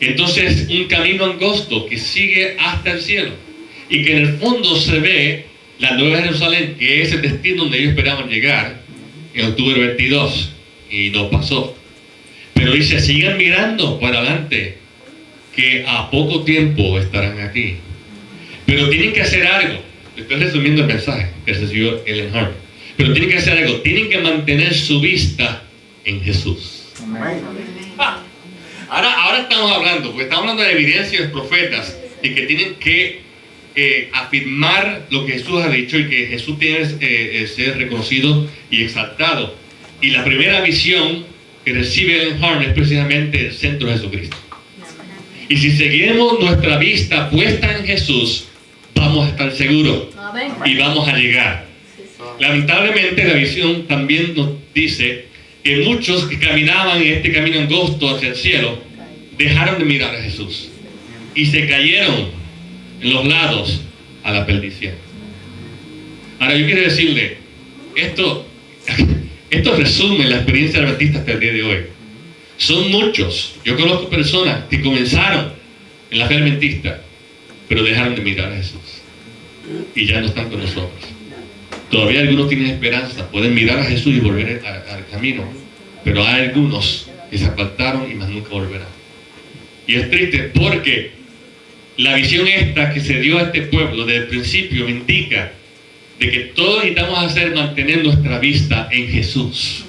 Entonces, un camino angosto que sigue hasta el cielo, y que en el fondo se ve la Nueva Jerusalén, que es el destino donde ellos esperaban llegar en octubre 22, y no pasó. Pero dice, sigan mirando para adelante, que a poco tiempo estarán aquí. Pero tienen que hacer algo. Estoy resumiendo el mensaje que recibió Ellen Harmon. Pero tienen que hacer algo, tienen que mantener su vista en Jesús. Ahora estamos hablando, porque estamos hablando de evidencias de profetas y que tienen que afirmar lo que Jesús ha dicho y que Jesús tiene que ser reconocido y exaltado. Y la primera visión que recibe Ellen Harmon es precisamente el centro de Jesucristo. Y si seguimos nuestra vista puesta en Jesús, vamos a estar seguros y vamos a llegar. Lamentablemente la visión también nos dice que muchos que caminaban en este camino angosto hacia el cielo dejaron de mirar a Jesús y se cayeron en los lados a la perdición. Ahora yo quiero decirle, esto resume la experiencia adventista hasta el día de hoy. Son muchos, yo conozco personas que comenzaron en la fe adventista, pero dejaron de mirar a Jesús y ya no están con nosotros. Todavía algunos tienen esperanza, pueden mirar a Jesús y volver al camino, pero hay algunos que se apartaron y más nunca volverán. Y es triste porque la visión esta que se dio a este pueblo desde el principio me indica de que todo necesitamos hacer mantener nuestra vista en Jesús.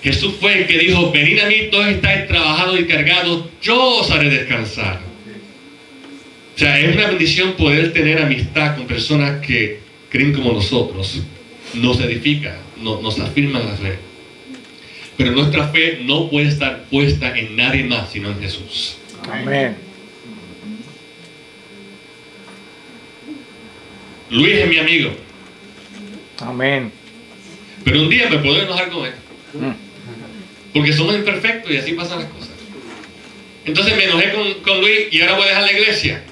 Jesús fue el que dijo, venid a mí todos estáis trabajados y cargados, yo os haré descansar. O sea, es una bendición poder tener amistad con personas que creen como nosotros, nos edifica, nos afirman la fe. Pero nuestra fe no puede estar puesta en nadie más sino en Jesús. Amén. Luis es mi amigo. Amén. Pero un día me puedo enojar con él. Porque somos imperfectos y así pasan las cosas. Entonces me enojé con Luis y ahora voy a dejar la iglesia.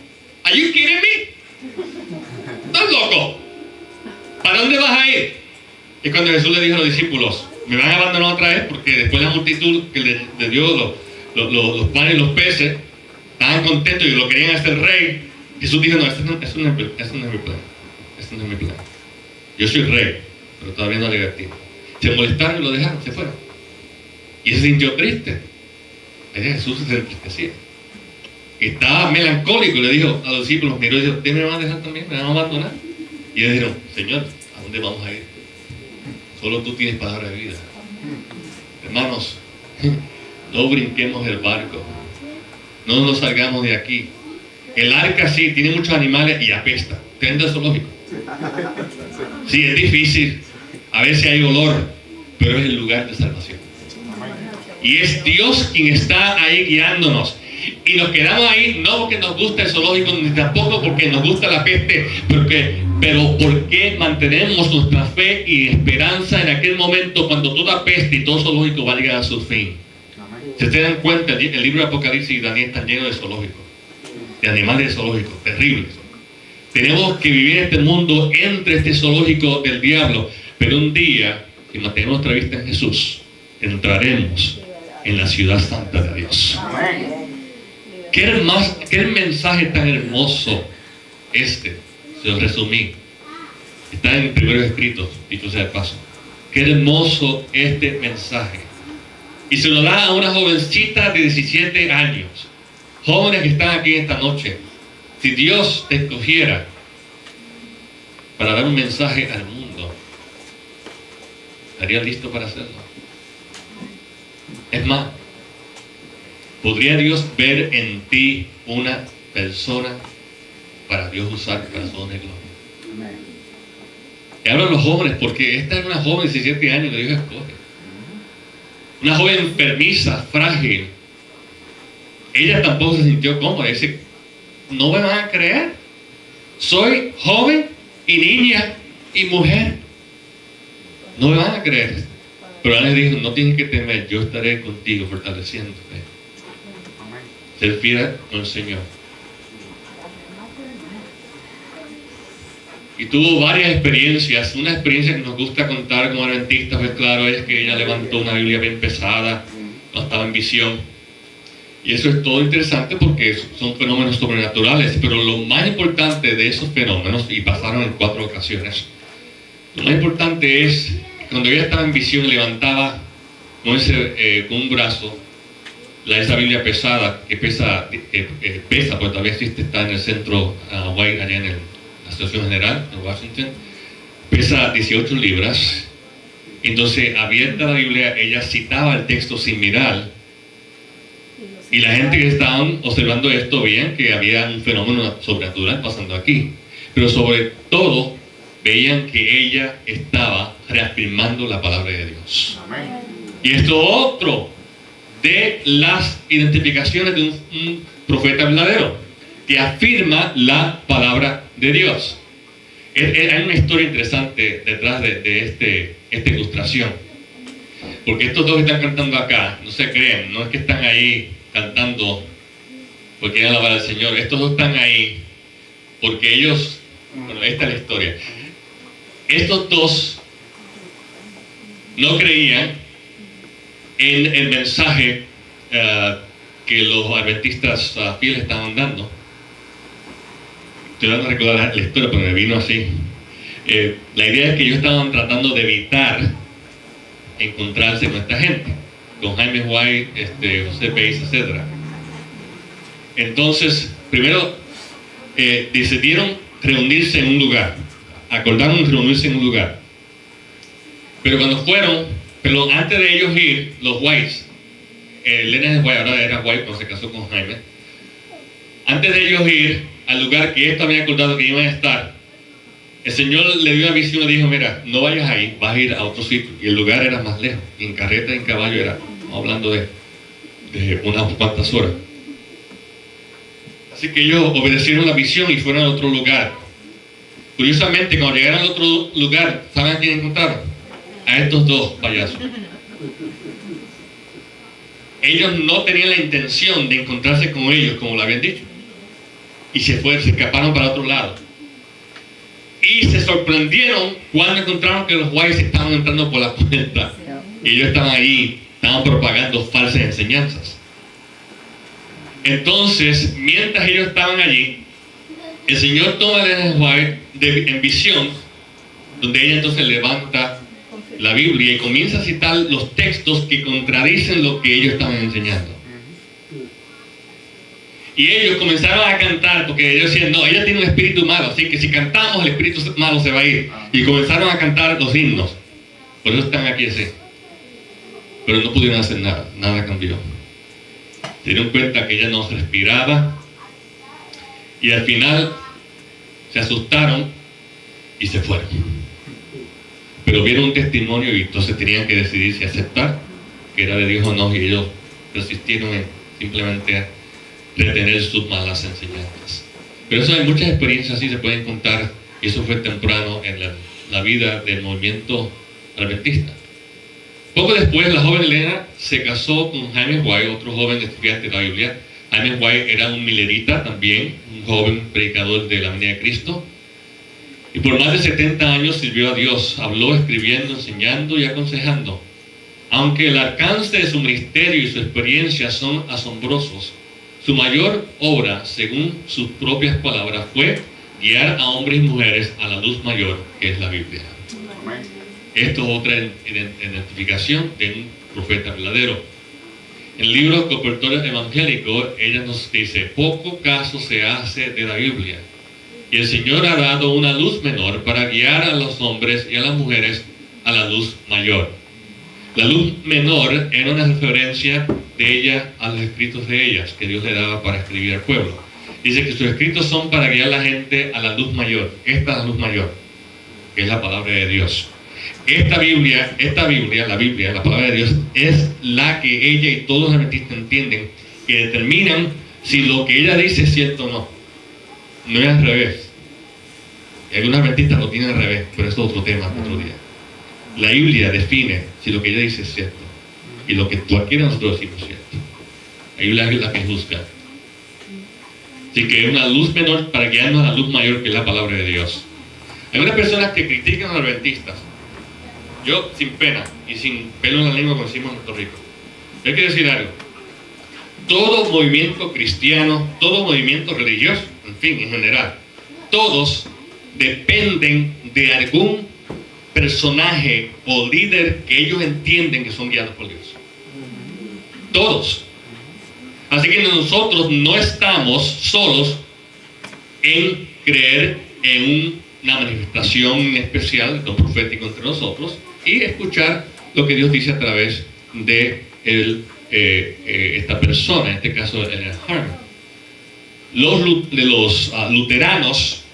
¿Are you kidding me? ¿Estás loco? ¿Para dónde vas a ir? Es cuando Jesús le dijo a los discípulos, me van a abandonar otra vez porque después la multitud que le dio los panes y los peces, estaban contentos y lo querían hacer rey. Jesús dijo, no, eso no es mi plan. Eso no es mi plan. Yo soy rey, pero todavía no llegué a ti. Se molestaron y lo dejaron, se fueron. Y se sintió triste. Jesús se entristecía. Estaba melancólico y le dijo a los discípulos, miró y dijo, ¿ustedes me van a dejar también? ¿Me van a abandonar? Y ellos dijeron, Señor, ¿a dónde vamos a ir? Solo tú tienes palabra de vida. Hermanos, no brinquemos el barco. No nos salgamos de aquí. El arca sí, tiene muchos animales y apesta. ¿Tienen el zoológico? Sí, es difícil. A veces hay olor, pero es el lugar de salvación. Y es Dios quien está ahí guiándonos. Y nos quedamos ahí no porque nos gusta el zoológico, ni tampoco porque nos gusta la peste, pero porque mantenemos nuestra fe y esperanza en aquel momento cuando toda peste y todo zoológico va a llegar a su fin. Si ustedes dan cuenta, el libro de Apocalipsis y Daniel están llenos de zoológicos, de animales zoológicos, terribles. Tenemos que vivir en este mundo entre este zoológico del diablo, pero un día, si mantenemos nuestra vista en Jesús, entraremos en la ciudad santa de Dios. ¿Qué mensaje tan hermoso se lo resumí. Está en primeros escritos, dicho sea de paso. Qué hermoso este mensaje. Y se lo da a una jovencita de 17 años. Jóvenes que están aquí esta noche. Si Dios te escogiera para dar un mensaje al mundo, ¿estarías listo para hacerlo? Es más, ¿podría Dios ver en ti una persona para Dios usar para su honra y gloria? Y hablo a los jóvenes porque esta es una joven de 17 años que Dios escoge. Una joven enfermiza, frágil. Ella tampoco se sintió cómoda. Dice, no me van a creer. Soy joven y niña y mujer. No me van a creer. Pero Él le dijo, no tienes que temer, yo estaré contigo fortaleciéndote. Ser fiel con el Señor. Y tuvo varias experiencias. Una experiencia que nos gusta contar como adventistas, pues claro, es que ella levantó una Biblia bien pesada, no estaba en visión. Y eso es todo interesante porque son fenómenos sobrenaturales, pero lo más importante de esos fenómenos, y pasaron en 4 ocasiones, lo más importante es que cuando ella estaba en visión levantaba con un brazo esa Biblia pesada, que pesa, porque todavía existe, está en el centro White, allá en la Asociación General de Washington, pesa 18 libras. Entonces, abierta la Biblia, ella citaba el texto sin mirar, y la gente que estaban observando esto veían que había un fenómeno sobrenatural pasando aquí, pero sobre todo veían que ella estaba reafirmando la palabra de Dios. Y esto otro de las identificaciones de un profeta verdadero, que afirma la palabra de Dios. Hay una historia interesante detrás de esta ilustración, porque estos dos que están cantando acá, no se creen, no es que están ahí cantando porque quieren alabar al Señor. Estos dos están ahí porque ellos, bueno, esta es la historia. Estos dos no creían en el mensaje que los adventistas fieles estaban dando. Estoy dando a recordar la historia, pero me vino así. La idea es que ellos estaban tratando de evitar encontrarse con esta gente, con Jaime White, José Pace, etc. Entonces, primero decidieron reunirse en un lugar, acordaron reunirse en un lugar. Pero cuando fueron, pero antes de ellos ir, los Whites, Elena es White, ahora era White cuando se casó con Jaime, antes de ellos ir al lugar que ellos habían acordado que iban a estar, el Señor le dio una visión y le dijo, mira, no vayas ahí, vas a ir a otro sitio. Y el lugar era más lejos, y en carreta y en caballo era, hablando de unas cuantas horas. Así que ellos obedecieron la visión y fueron a otro lugar. Curiosamente, cuando llegaron al otro lugar, ¿saben a quién encontraron? A estos dos payasos. Ellos no tenían la intención de encontrarse con ellos, como lo habían dicho. Y se escaparon para otro lado. Y se sorprendieron cuando encontraron que los Whites estaban entrando por la puerta. Y ellos estaban ahí, estaban propagando falsas enseñanzas. Entonces, mientras ellos estaban allí, el Señor toma a Elena White en visión, donde ella entonces levanta la Biblia y comienza a citar los textos que contradicen lo que ellos estaban enseñando. Y ellos comenzaron a cantar, porque ellos decían, no, ella tiene un espíritu malo, así que si cantamos el espíritu malo se va a ir. Y comenzaron a cantar los himnos. Por eso están aquí así. Pero no pudieron hacer nada, nada cambió. Se dieron cuenta que ella no respiraba. Y al final se asustaron y se fueron. Pero vieron un testimonio y entonces tenían que decidir si aceptar que era de Dios o no. Y ellos persistieron en simplemente retener sus malas enseñanzas. Pero eso hay muchas experiencias así, se pueden contar. Y eso fue temprano en la vida del movimiento adventista. Poco después, la joven Elena se casó con Jaime White, otro joven estudiante de la Biblia. Jaime White era un milerita también, un joven predicador de la venida de Cristo. Y por más de 70 años sirvió a Dios, habló, escribiendo, enseñando y aconsejando. Aunque el alcance de su ministerio y su experiencia son asombrosos, su mayor obra, según sus propias palabras, fue guiar a hombres y mujeres a la luz mayor, que es la Biblia. Esto es otra identificación de un profeta verdadero. En el libro Copertorio Evangélico, ella nos dice, poco caso se hace de la Biblia. Y el Señor ha dado una luz menor para guiar a los hombres y a las mujeres a la luz mayor. La luz menor era una referencia de ella a los escritos de ellas, que Dios le daba para escribir al pueblo. Dice que sus escritos son para guiar a la gente a la luz mayor. Esta es la luz mayor, que es la palabra de Dios. Esta Biblia, la Biblia, la palabra de Dios, es la que ella y todos los adventistas entienden, que determinan si lo que ella dice es cierto o no. No es al revés. Algunos adventistas lo tienen al revés, pero eso es otro tema, otro día. La Biblia define si lo que ella dice es cierto, y lo que cualquiera de nosotros decimos es cierto. La Biblia es la que juzga. Así que es una luz menor para guiarnos a la luz mayor, que es la palabra de Dios. Hay unas personas que critican a los adventistas. Yo, sin pena y sin pelo en la lengua, como decimos en Puerto Rico, yo quiero decir algo. Todo movimiento cristiano, todo movimiento religioso, en fin, en general, todos dependen de algún personaje o líder que ellos entienden que son guiados por Dios. Todos. Así que nosotros no estamos solos en creer en una manifestación especial, don profético entre nosotros, y escuchar lo que Dios dice a través de esta persona, en este caso el Harmon. Los luteranos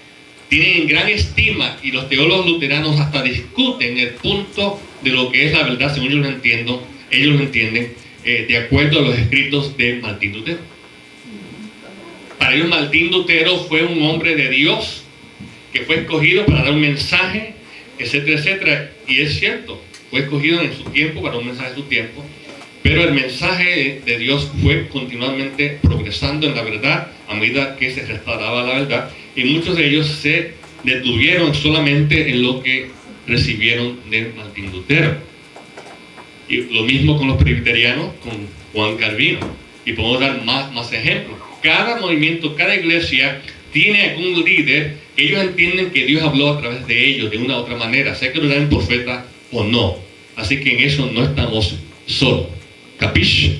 tienen gran estima, y los teólogos luteranos hasta discuten el punto de lo que es la verdad, según yo lo entiendo. Ellos lo entienden de acuerdo a los escritos de Martín Lutero. Para ellos Martín Lutero fue un hombre de Dios que fue escogido para dar un mensaje, etcétera, etcétera. Y es cierto, fue escogido en su tiempo para un mensaje de su tiempo, pero el mensaje de Dios fue continuamente progresando en la verdad a medida que se restauraba la verdad, y muchos de ellos se detuvieron solamente en lo que recibieron de Martín Lutero. Y lo mismo con los presbiterianos, con Juan Calvino, y podemos dar más ejemplos. Cada movimiento, cada iglesia tiene algún líder que ellos entienden que Dios habló a través de ellos de una u otra manera, sea que lo den profeta o no. Así que en eso no estamos solos. ¿Capiche?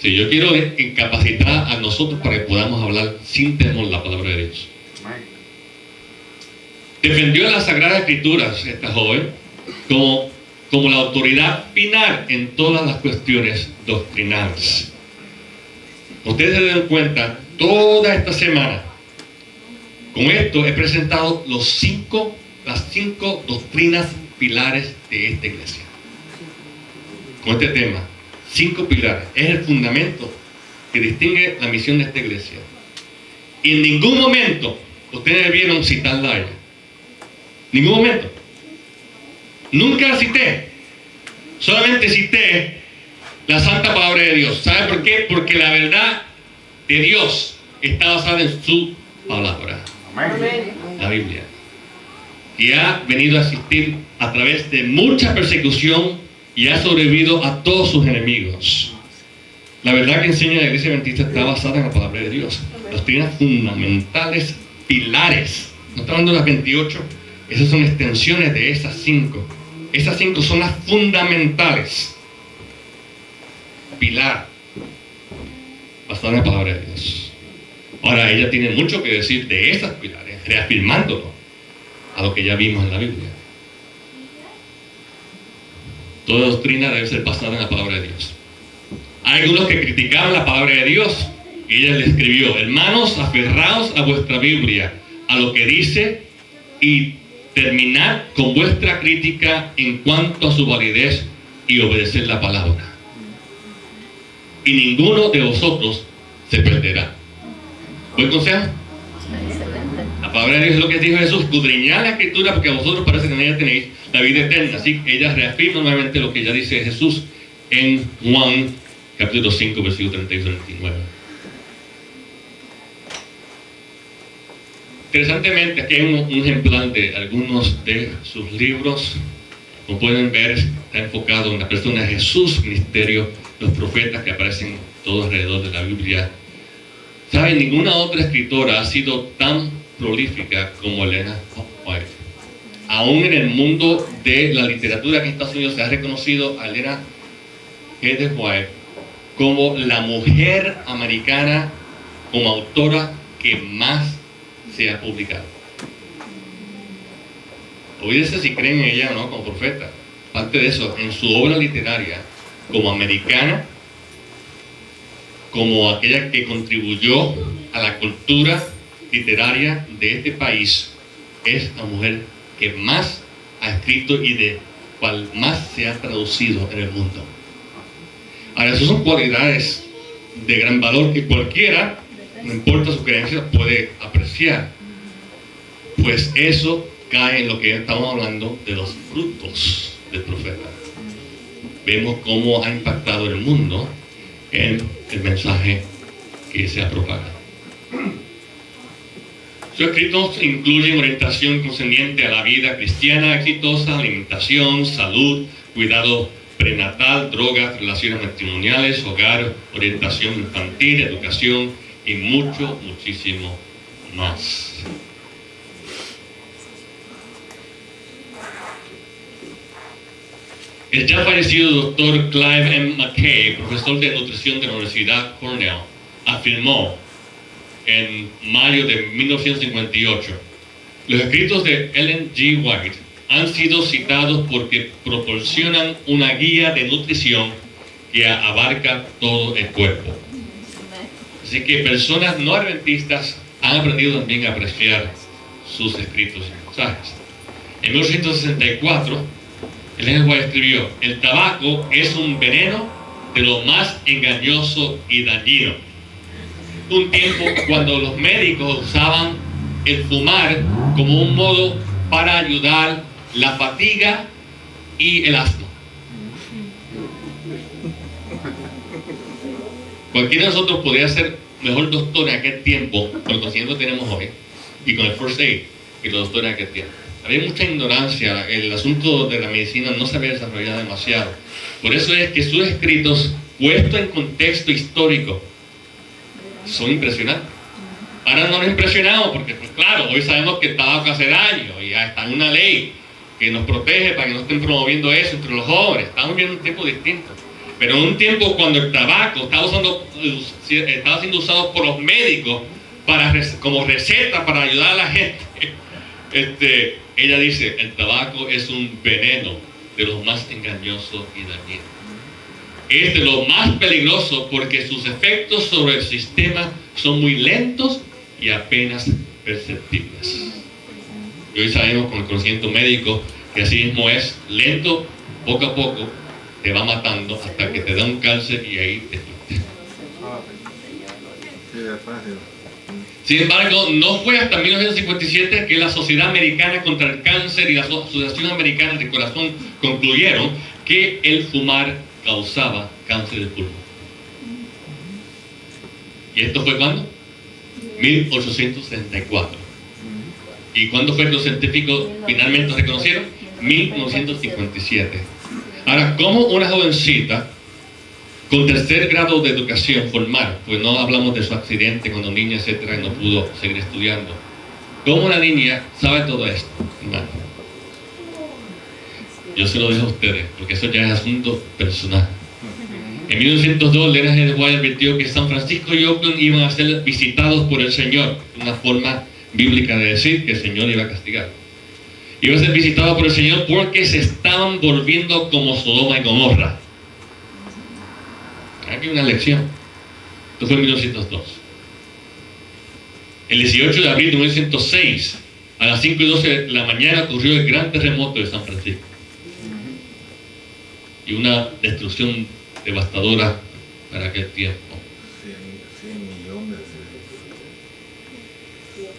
Sí, yo quiero capacitar a nosotros para que podamos hablar sin temor la palabra de Dios. Defendió las Sagradas Escrituras esta joven como la autoridad final en todas las cuestiones doctrinales. Ustedes se den cuenta, toda esta semana, con esto he presentado las cinco doctrinas pilares de esta iglesia. Con este tema, 5 pilares. Es el fundamento que distingue la misión de esta iglesia. Y en ningún momento ustedes vieron citarla a ella. Ningún momento. Nunca la cité. Solamente cité la santa palabra de Dios. ¿Sabe por qué? Porque la verdad de Dios está basada en su palabra. Amén. La Biblia. Y ha venido a asistir a través de mucha persecución y ha sobrevivido a todos sus enemigos. La verdad que enseña la iglesia adventista está basada en la palabra de Dios. Doctrinas fundamentales, pilares. No estamos hablando de las 28. Esas son extensiones de esas 5. Esas 5 son las fundamentales. pilar basada en la palabra de Dios. Ahora, ella tiene mucho que decir de esas pilares, reafirmándolo a lo que ya vimos en la Biblia. Toda doctrina debe ser basada en la palabra de Dios. Hay algunos que criticaban la palabra de Dios y ella le escribió: hermanos, aferraos a vuestra Biblia, a lo que dice, y terminad con vuestra crítica en cuanto a su validez y obedecer la palabra. Y ninguno de vosotros se perderá. ¿Buen consejo? La palabra de Dios es lo que dijo Jesús: escudriñad la escritura porque a vosotros parece que en ella tenéis la vida eterna. Así que ella reafirma nuevamente lo que ya dice Jesús en Juan capítulo 5 versículo 36 y 39. Interesantemente, aquí hay un ejemplar de algunos de sus libros. Como pueden ver, está enfocado en la persona de Jesús, ministerio, los profetas que aparecen todos alrededor de la Biblia. ¿Saben? Ninguna otra escritora ha sido tan prolífica como Elena White. Aún en el mundo de la literatura aquí en Estados Unidos se ha reconocido a Elena G. White como la mujer americana como autora que más se ha publicado. Olvídense si creen en ella o no como profeta. Aparte de eso, en su obra literaria, como americana, como aquella que contribuyó a la cultura literaria de este país, es la mujer que más ha escrito y de cual más se ha traducido en el mundo. Ahora, esas son cualidades de gran valor que cualquiera, no importa su creencia, puede apreciar. Pues eso cae en lo que estamos hablando de los frutos del profeta. Vemos cómo ha impactado el mundo en el mensaje que se ha propagado. Sus escritos incluyen orientación concerniente a la vida cristiana exitosa, alimentación, salud, cuidado prenatal, drogas, relaciones matrimoniales, hogar, orientación infantil, educación y muchísimo más. El ya fallecido doctor Clive M. McKay, profesor de nutrición de la Universidad Cornell, afirmó en mayo de 1958: los escritos de Ellen G. White han sido citados porque proporcionan una guía de nutrición que abarca todo el cuerpo. Así que personas no adventistas han aprendido también a apreciar sus escritos y mensajes. En 1964, Ellen White escribió: el tabaco es un veneno de lo más engañoso y dañino. Un tiempo cuando los médicos usaban el fumar como un modo para ayudar la fatiga y el asma. Cualquiera de nosotros podría ser mejor doctor en aquel tiempo con el conocimiento que tenemos hoy y con el first aid y los doctores en aquel tiempo. Había mucha ignorancia, el asunto de la medicina no se había desarrollado demasiado. Por eso es que sus escritos, puestos en contexto histórico, son impresionantes. Ahora no nos impresionamos porque, pues claro, hoy sabemos que el tabaco hace daño y ya está en una ley que nos protege para que no estén promoviendo eso entre los jóvenes. Estamos viendo un tiempo distinto. Pero en un tiempo cuando el tabaco estaba siendo usado por los médicos como receta para ayudar a la gente, ella dice: el tabaco es un veneno de los más engañosos y dañinos. Es de lo más peligroso porque sus efectos sobre el sistema son muy lentos y apenas perceptibles. Y hoy sabemos con el conocimiento médico que así mismo es, lento, poco a poco, te va matando hasta que te da un cáncer y ahí te fuiste. Sin embargo, no fue hasta 1957 que la Sociedad Americana contra el Cáncer y la Asociación Americana del Corazón concluyeron que el fumar causaba cáncer de pulmón. ¿Y esto fue cuándo? 1864. ¿Y cuándo fue que los científicos finalmente lo reconocieron? 1957. Ahora, ¿cómo una jovencita con tercer grado de educación formal, pues no hablamos de su accidente cuando niña, etcétera, y no pudo seguir estudiando, cómo una niña sabe todo esto? No. Yo se lo dejo a ustedes, porque eso ya es asunto personal. En En 1902, Leonard G. White advirtió que San Francisco y Oakland iban a ser visitados por el Señor, una forma bíblica de decir que el Señor iba a castigar. Iba a ser visitados por el Señor porque se estaban volviendo como Sodoma y Gomorra. Aquí una lección. Esto fue en 1902. El 18 de abril de 1906, a las 5:12 de la mañana, ocurrió el gran terremoto de San Francisco. Y una destrucción devastadora para aquel tiempo. 100 millones.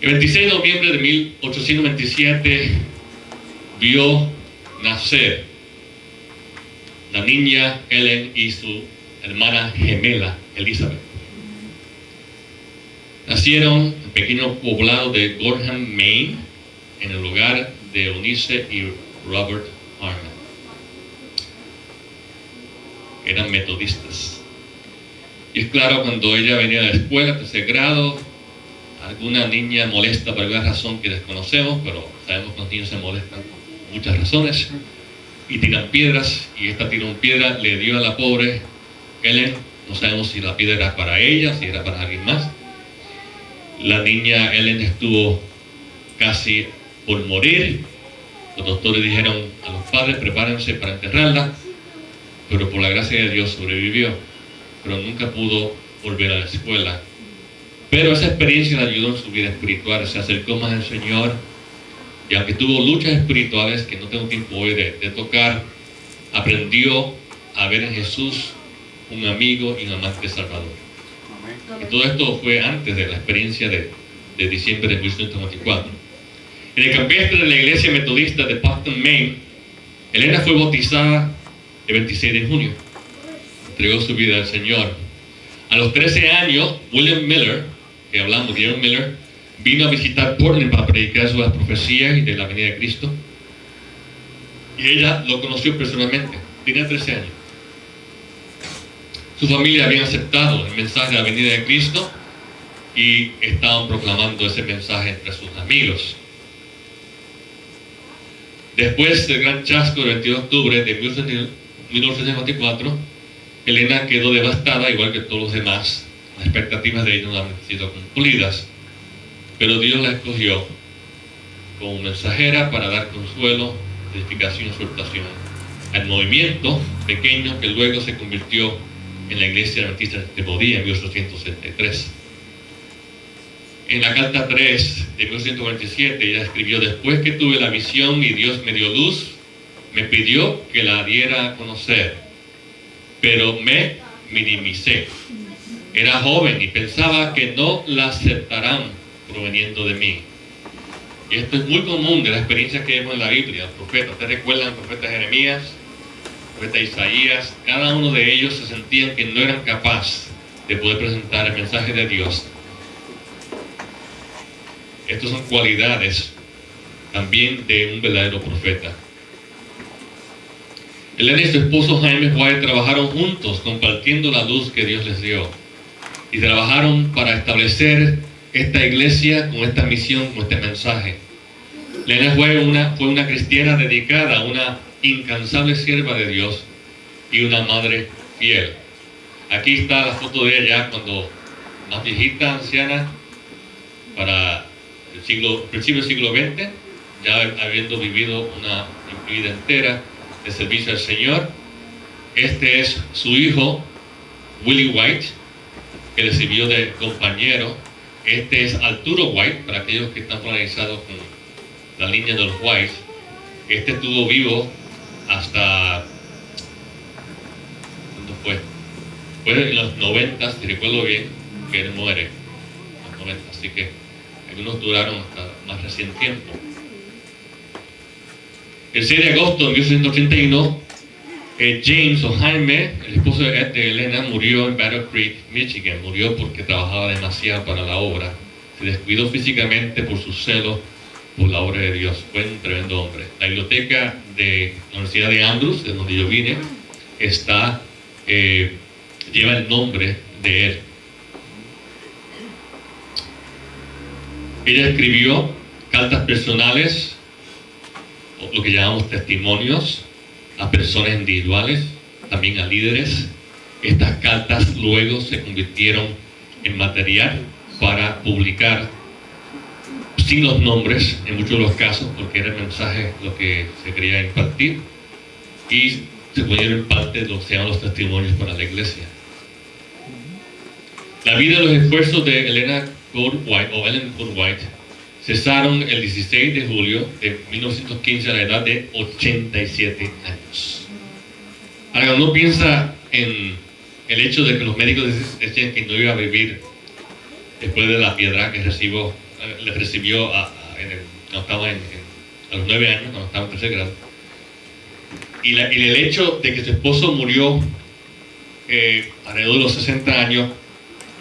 El 26 de noviembre de 1827 vio nacer la niña Ellen y su hermana gemela Elizabeth. Nacieron en el pequeño poblado de Gorham, Maine, en el hogar de Eunice y Robert Harmon. Eran metodistas. Y es claro, cuando ella venía de la escuela, tercer grado, alguna niña molesta por alguna razón que desconocemos, pero sabemos que los niños se molestan por muchas razones, y tiran piedras, y esta tiró una piedra, le dio a la pobre Ellen, no sabemos si la piedra era para ella, si era para alguien más. La niña Ellen estuvo casi por morir. Los doctores dijeron a los padres, prepárense para enterrarla, pero por la gracia de Dios sobrevivió, pero nunca pudo volver a la escuela. Pero esa experiencia le ayudó en su vida espiritual, se acercó más al Señor, y aunque tuvo luchas espirituales que no tengo tiempo hoy de tocar, aprendió a ver en Jesús un amigo y un amante salvador. Y todo esto fue antes de la experiencia de diciembre de 1994. En el campestre de la iglesia metodista de Putnam, Maine, Elena fue bautizada el 26 de junio. Entregó su vida al Señor. A los 13 años, William Miller, que hablamos de William Miller, vino a visitar Portland para predicar sobre las profecías y de la venida de Cristo. Y ella lo conoció personalmente. Tenía 13 años. Su familia había aceptado el mensaje de la venida de Cristo y estaban proclamando ese mensaje entre sus amigos. Después del gran chasco del 22 de octubre de 1994, Elena quedó devastada, igual que todos los demás. Las expectativas de ella no han sido cumplidas, pero Dios la escogió como mensajera para dar consuelo, edificación y exhortación al movimiento pequeño que luego se convirtió en la iglesia adventista del Séptimo Día en 1873. En la carta 3 de 1947 ella escribió: después que tuve la visión y Dios me dio luz, me pidió que la diera a conocer, pero me minimicé. Era joven y pensaba que no la aceptarán proveniendo de mí. Y esto es muy común de la experiencia que vemos en la Biblia. Los profetas, ¿ustedes recuerdan al profeta Jeremías, al profeta Isaías? Cada uno de ellos se sentían que no eran capaces de poder presentar el mensaje de Dios. Estas son cualidades también de un verdadero profeta. Elena y su esposo Jaime White trabajaron juntos, compartiendo la luz que Dios les dio. Y trabajaron para establecer esta iglesia con esta misión, con este mensaje. Elena fue una cristiana dedicada, una incansable sierva de Dios y una madre fiel. Aquí está la foto de ella cuando más viejita, anciana, para el principio del siglo XX, ya habiendo vivido una vida entera de servicio al Señor. Este es su hijo, Willie White, que le sirvió de compañero. Este es Arturo White, para aquellos que están familiarizados con la línea de los White. Este estuvo vivo hasta... ¿cuándo fue? Fue en los 90, si recuerdo bien, que él muere. En los 90, así que algunos duraron hasta más reciente tiempo. El 6 de agosto de 1881, James o Jaime, el esposo de Elena, murió en Battle Creek, Michigan. Murió porque trabajaba demasiado para la obra. Se descuidó físicamente por su celo por la obra de Dios. Fue un tremendo hombre. La biblioteca de la Universidad de Andrews, de donde yo vine, lleva el nombre de él. Ella escribió cartas personales, lo que llamamos testimonios, a personas individuales, también a líderes, Estas cartas luego se convirtieron en material para publicar sin los nombres en muchos de los casos, porque era el mensaje lo que se quería impartir, y se ponieron en parte de lo que se llaman los testimonios para la iglesia. La vida y los esfuerzos de Ellen Goldwhite cesaron el 16 de julio de 1915 a la edad de 87 años. Ahora, uno piensa en el hecho de que los médicos decían que no iba a vivir después de la piedra que le recibió cuando estaba a los 9 años, cuando estaba en tercer grado. Y el hecho de que su esposo murió alrededor de los 60 años,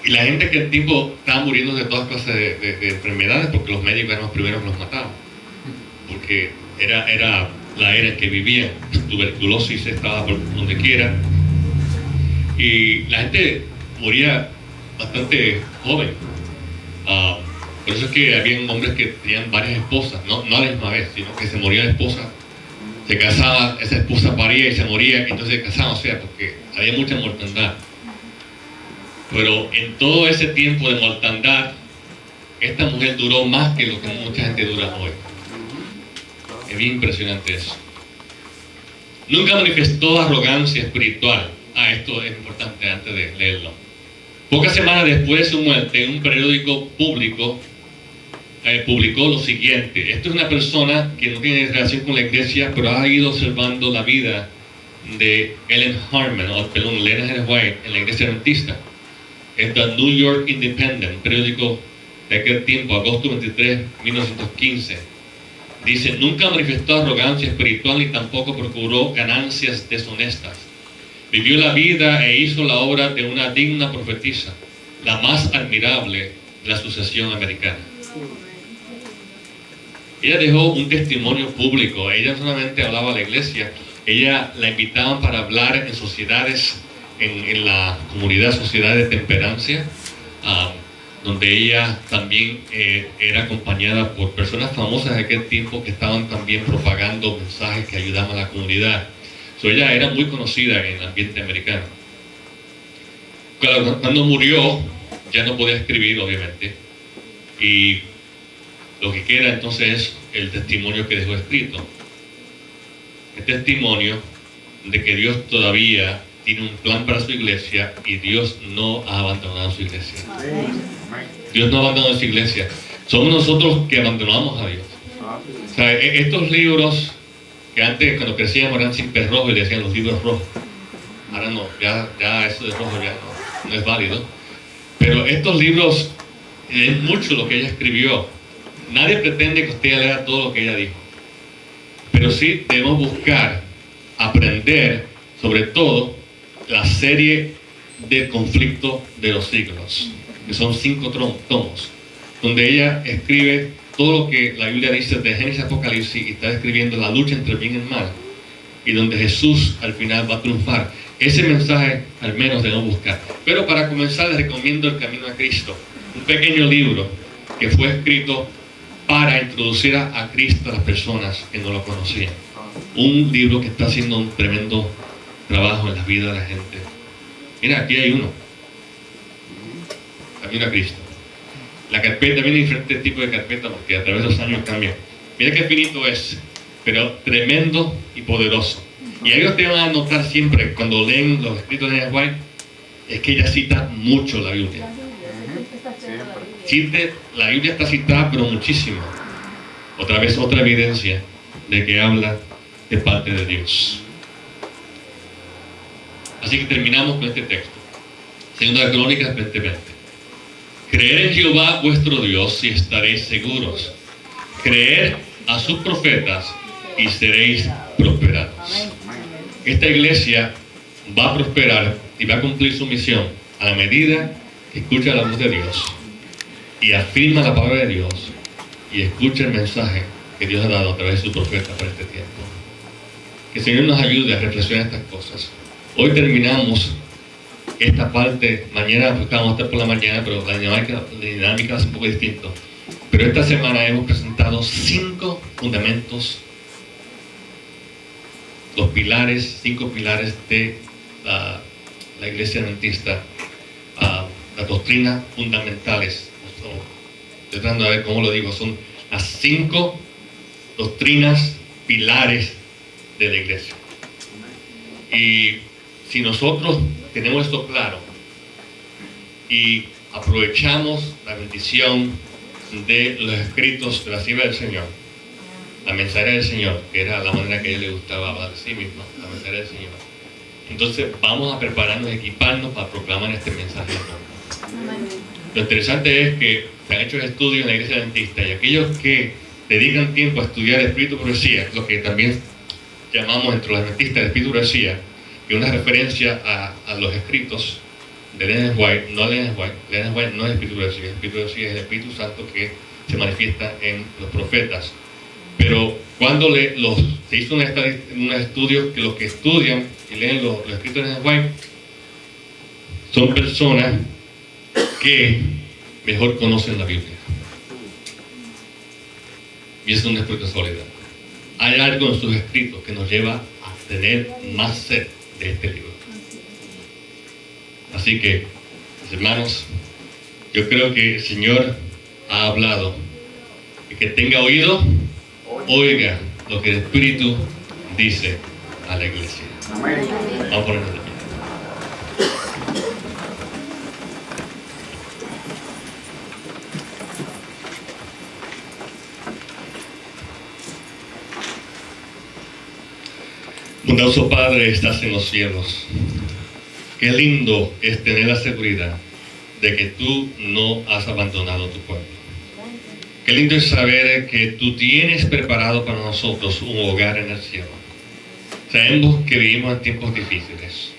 y la gente que el tipo estaba muriendo de todas clases de enfermedades, porque los médicos eran los primeros que los mataban, porque era la era en que vivían. Tuberculosis estaba por donde quiera, y la gente moría bastante joven. Por eso es que había hombres que tenían varias esposas, no a la misma vez, sino que se moría la esposa, se casaba, esa esposa paría y se moría, y entonces se casaban, o sea, porque había mucha mortandad. Pero en todo ese tiempo de mortandad, esta mujer duró más que lo que mucha gente dura hoy. Es bien impresionante eso. Nunca manifestó arrogancia espiritual. Esto es importante antes de leerlo. Pocas semanas después de su muerte, un periódico público publicó lo siguiente. Esto es una persona que no tiene relación con la iglesia, pero ha ido observando la vida de Ellen White en la iglesia adventista. Es The New York Independent, periódico de aquel tiempo, agosto 23, 1915. Dice: nunca manifestó arrogancia espiritual ni tampoco procuró ganancias deshonestas. Vivió la vida e hizo la obra de una digna profetisa, la más admirable de la sucesión americana. Ella dejó un testimonio público. Ella no solamente hablaba a la iglesia, ella la invitaban para hablar en sociedades, en la comunidad, sociedades de temperancia, donde ella también era acompañada por personas famosas de aquel tiempo que estaban también propagando mensajes que ayudaban a la comunidad. Ella era muy conocida en el ambiente americano. Cuando murió, ya no podía escribir, obviamente, y lo que queda entonces es el testimonio que dejó escrito. El testimonio de que Dios todavía tiene un plan para su iglesia y Dios no ha abandonado su iglesia. Dios no ha abandonado su iglesia. Somos nosotros que abandonamos a Dios. O sea, estos libros que antes cuando crecíamos eran siempre rojos y le decían los libros rojos. Ahora no, ya eso de rojo ya no es válido. Pero estos libros, es mucho lo que ella escribió. Nadie pretende que usted lea todo lo que ella dijo. Pero sí debemos buscar, aprender, sobre todo, la serie del conflicto de los siglos, que son 5 tomos, donde ella escribe todo lo que la Biblia dice de Génesis a Apocalipsis, y está describiendo la lucha entre el bien y el mal, y donde Jesús al final va a triunfar. Ese mensaje al menos debemos buscar. Pero para comenzar les recomiendo El Camino a Cristo, un pequeño libro que fue escrito para introducir a Cristo a las personas que no lo conocían. Un libro que está haciendo un tremendo trabajo en la vida de la gente. Mira, aquí hay uno. Camino a Cristo. La carpeta, viene diferentes tipos de carpeta porque a través de los años cambian. Mira qué finito es, pero tremendo y poderoso. Y ahí ustedes van a notar siempre, cuando leen los escritos de Ellen White, es que ella cita mucho la Biblia. La Biblia está citada, pero muchísimo. Otra vez, otra evidencia de que habla de parte de Dios. Así que terminamos con este texto. Segunda de Crónicas 20:20. Creed en Jehová vuestro Dios y estaréis seguros. Creed a sus profetas y seréis prosperados. Esta iglesia va a prosperar y va a cumplir su misión a la medida que escucha la voz de Dios y afirma la palabra de Dios y escucha el mensaje que Dios ha dado a través de su profeta para este tiempo. Que el Señor nos ayude a reflexionar estas cosas. Hoy terminamos esta parte. Mañana vamos a estar por la mañana, pero la dinámica es un poco distinta. Pero esta semana hemos presentado 5 fundamentos, los pilares, 5 pilares de la iglesia adventista las doctrinas fundamentales. Estoy tratando de ver cómo lo digo. Son las 5 doctrinas pilares de la iglesia. Y si nosotros tenemos esto claro y aprovechamos la bendición de los escritos de la sierva del Señor, la mensajera del Señor, que era la manera que a ella le gustaba hablar de sí misma, la mensajera del Señor, entonces vamos a prepararnos y equiparnos para proclamar este mensaje. Lo interesante es que se han hecho estudios en la iglesia adventista, y aquellos que dedican tiempo a estudiar el espíritu de profecía, lo que también llamamos entre los adventistas el espíritu de profecía, que es una referencia a los escritos de Ellen White, no Ellen White. Ellen White no es el espíritu de profecía, el espíritu de profecía es el Espíritu Santo que se manifiesta en los profetas. Pero cuando se hizo un estudio que los que estudian y leen los escritos de Ellen White son personas que mejor conocen la Biblia. Y eso no es por casualidad. Hay algo en sus escritos que nos lleva a tener más sed de este libro. Así que, mis hermanos, yo creo que el Señor ha hablado. Y que tenga oído, oiga lo que el Espíritu dice a la iglesia. Amén. Vamos a ponernos de pie. Bondadoso Padre, estás en los cielos. Qué lindo es tener la seguridad de que tú no has abandonado tu pueblo. Qué lindo es saber que tú tienes preparado para nosotros un hogar en el cielo. Sabemos que vivimos en tiempos difíciles.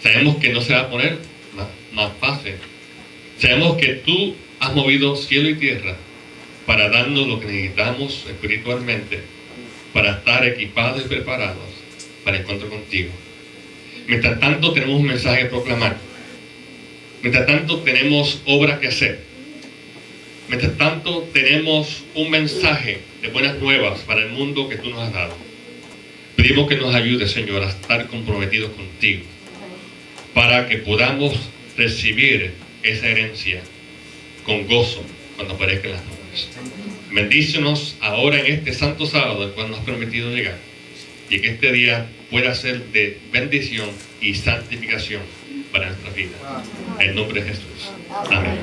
Sabemos que no se va a poner más fácil. Sabemos que tú has movido cielo y tierra para darnos lo que necesitamos espiritualmente, para estar equipados y preparados para el encuentro contigo. Mientras tanto tenemos un mensaje que proclamar. Mientras tanto tenemos obras que hacer. Mientras tanto tenemos un mensaje de buenas nuevas para el mundo que tú nos has dado. Pedimos que nos ayudes, Señor, a estar comprometidos contigo, para que podamos recibir esa herencia con gozo cuando aparezcan las nubes. Bendícenos ahora en este santo sábado al cual nos has permitido llegar, y que este día pueda ser de bendición y santificación para nuestra vida. En nombre de Jesús. Amén.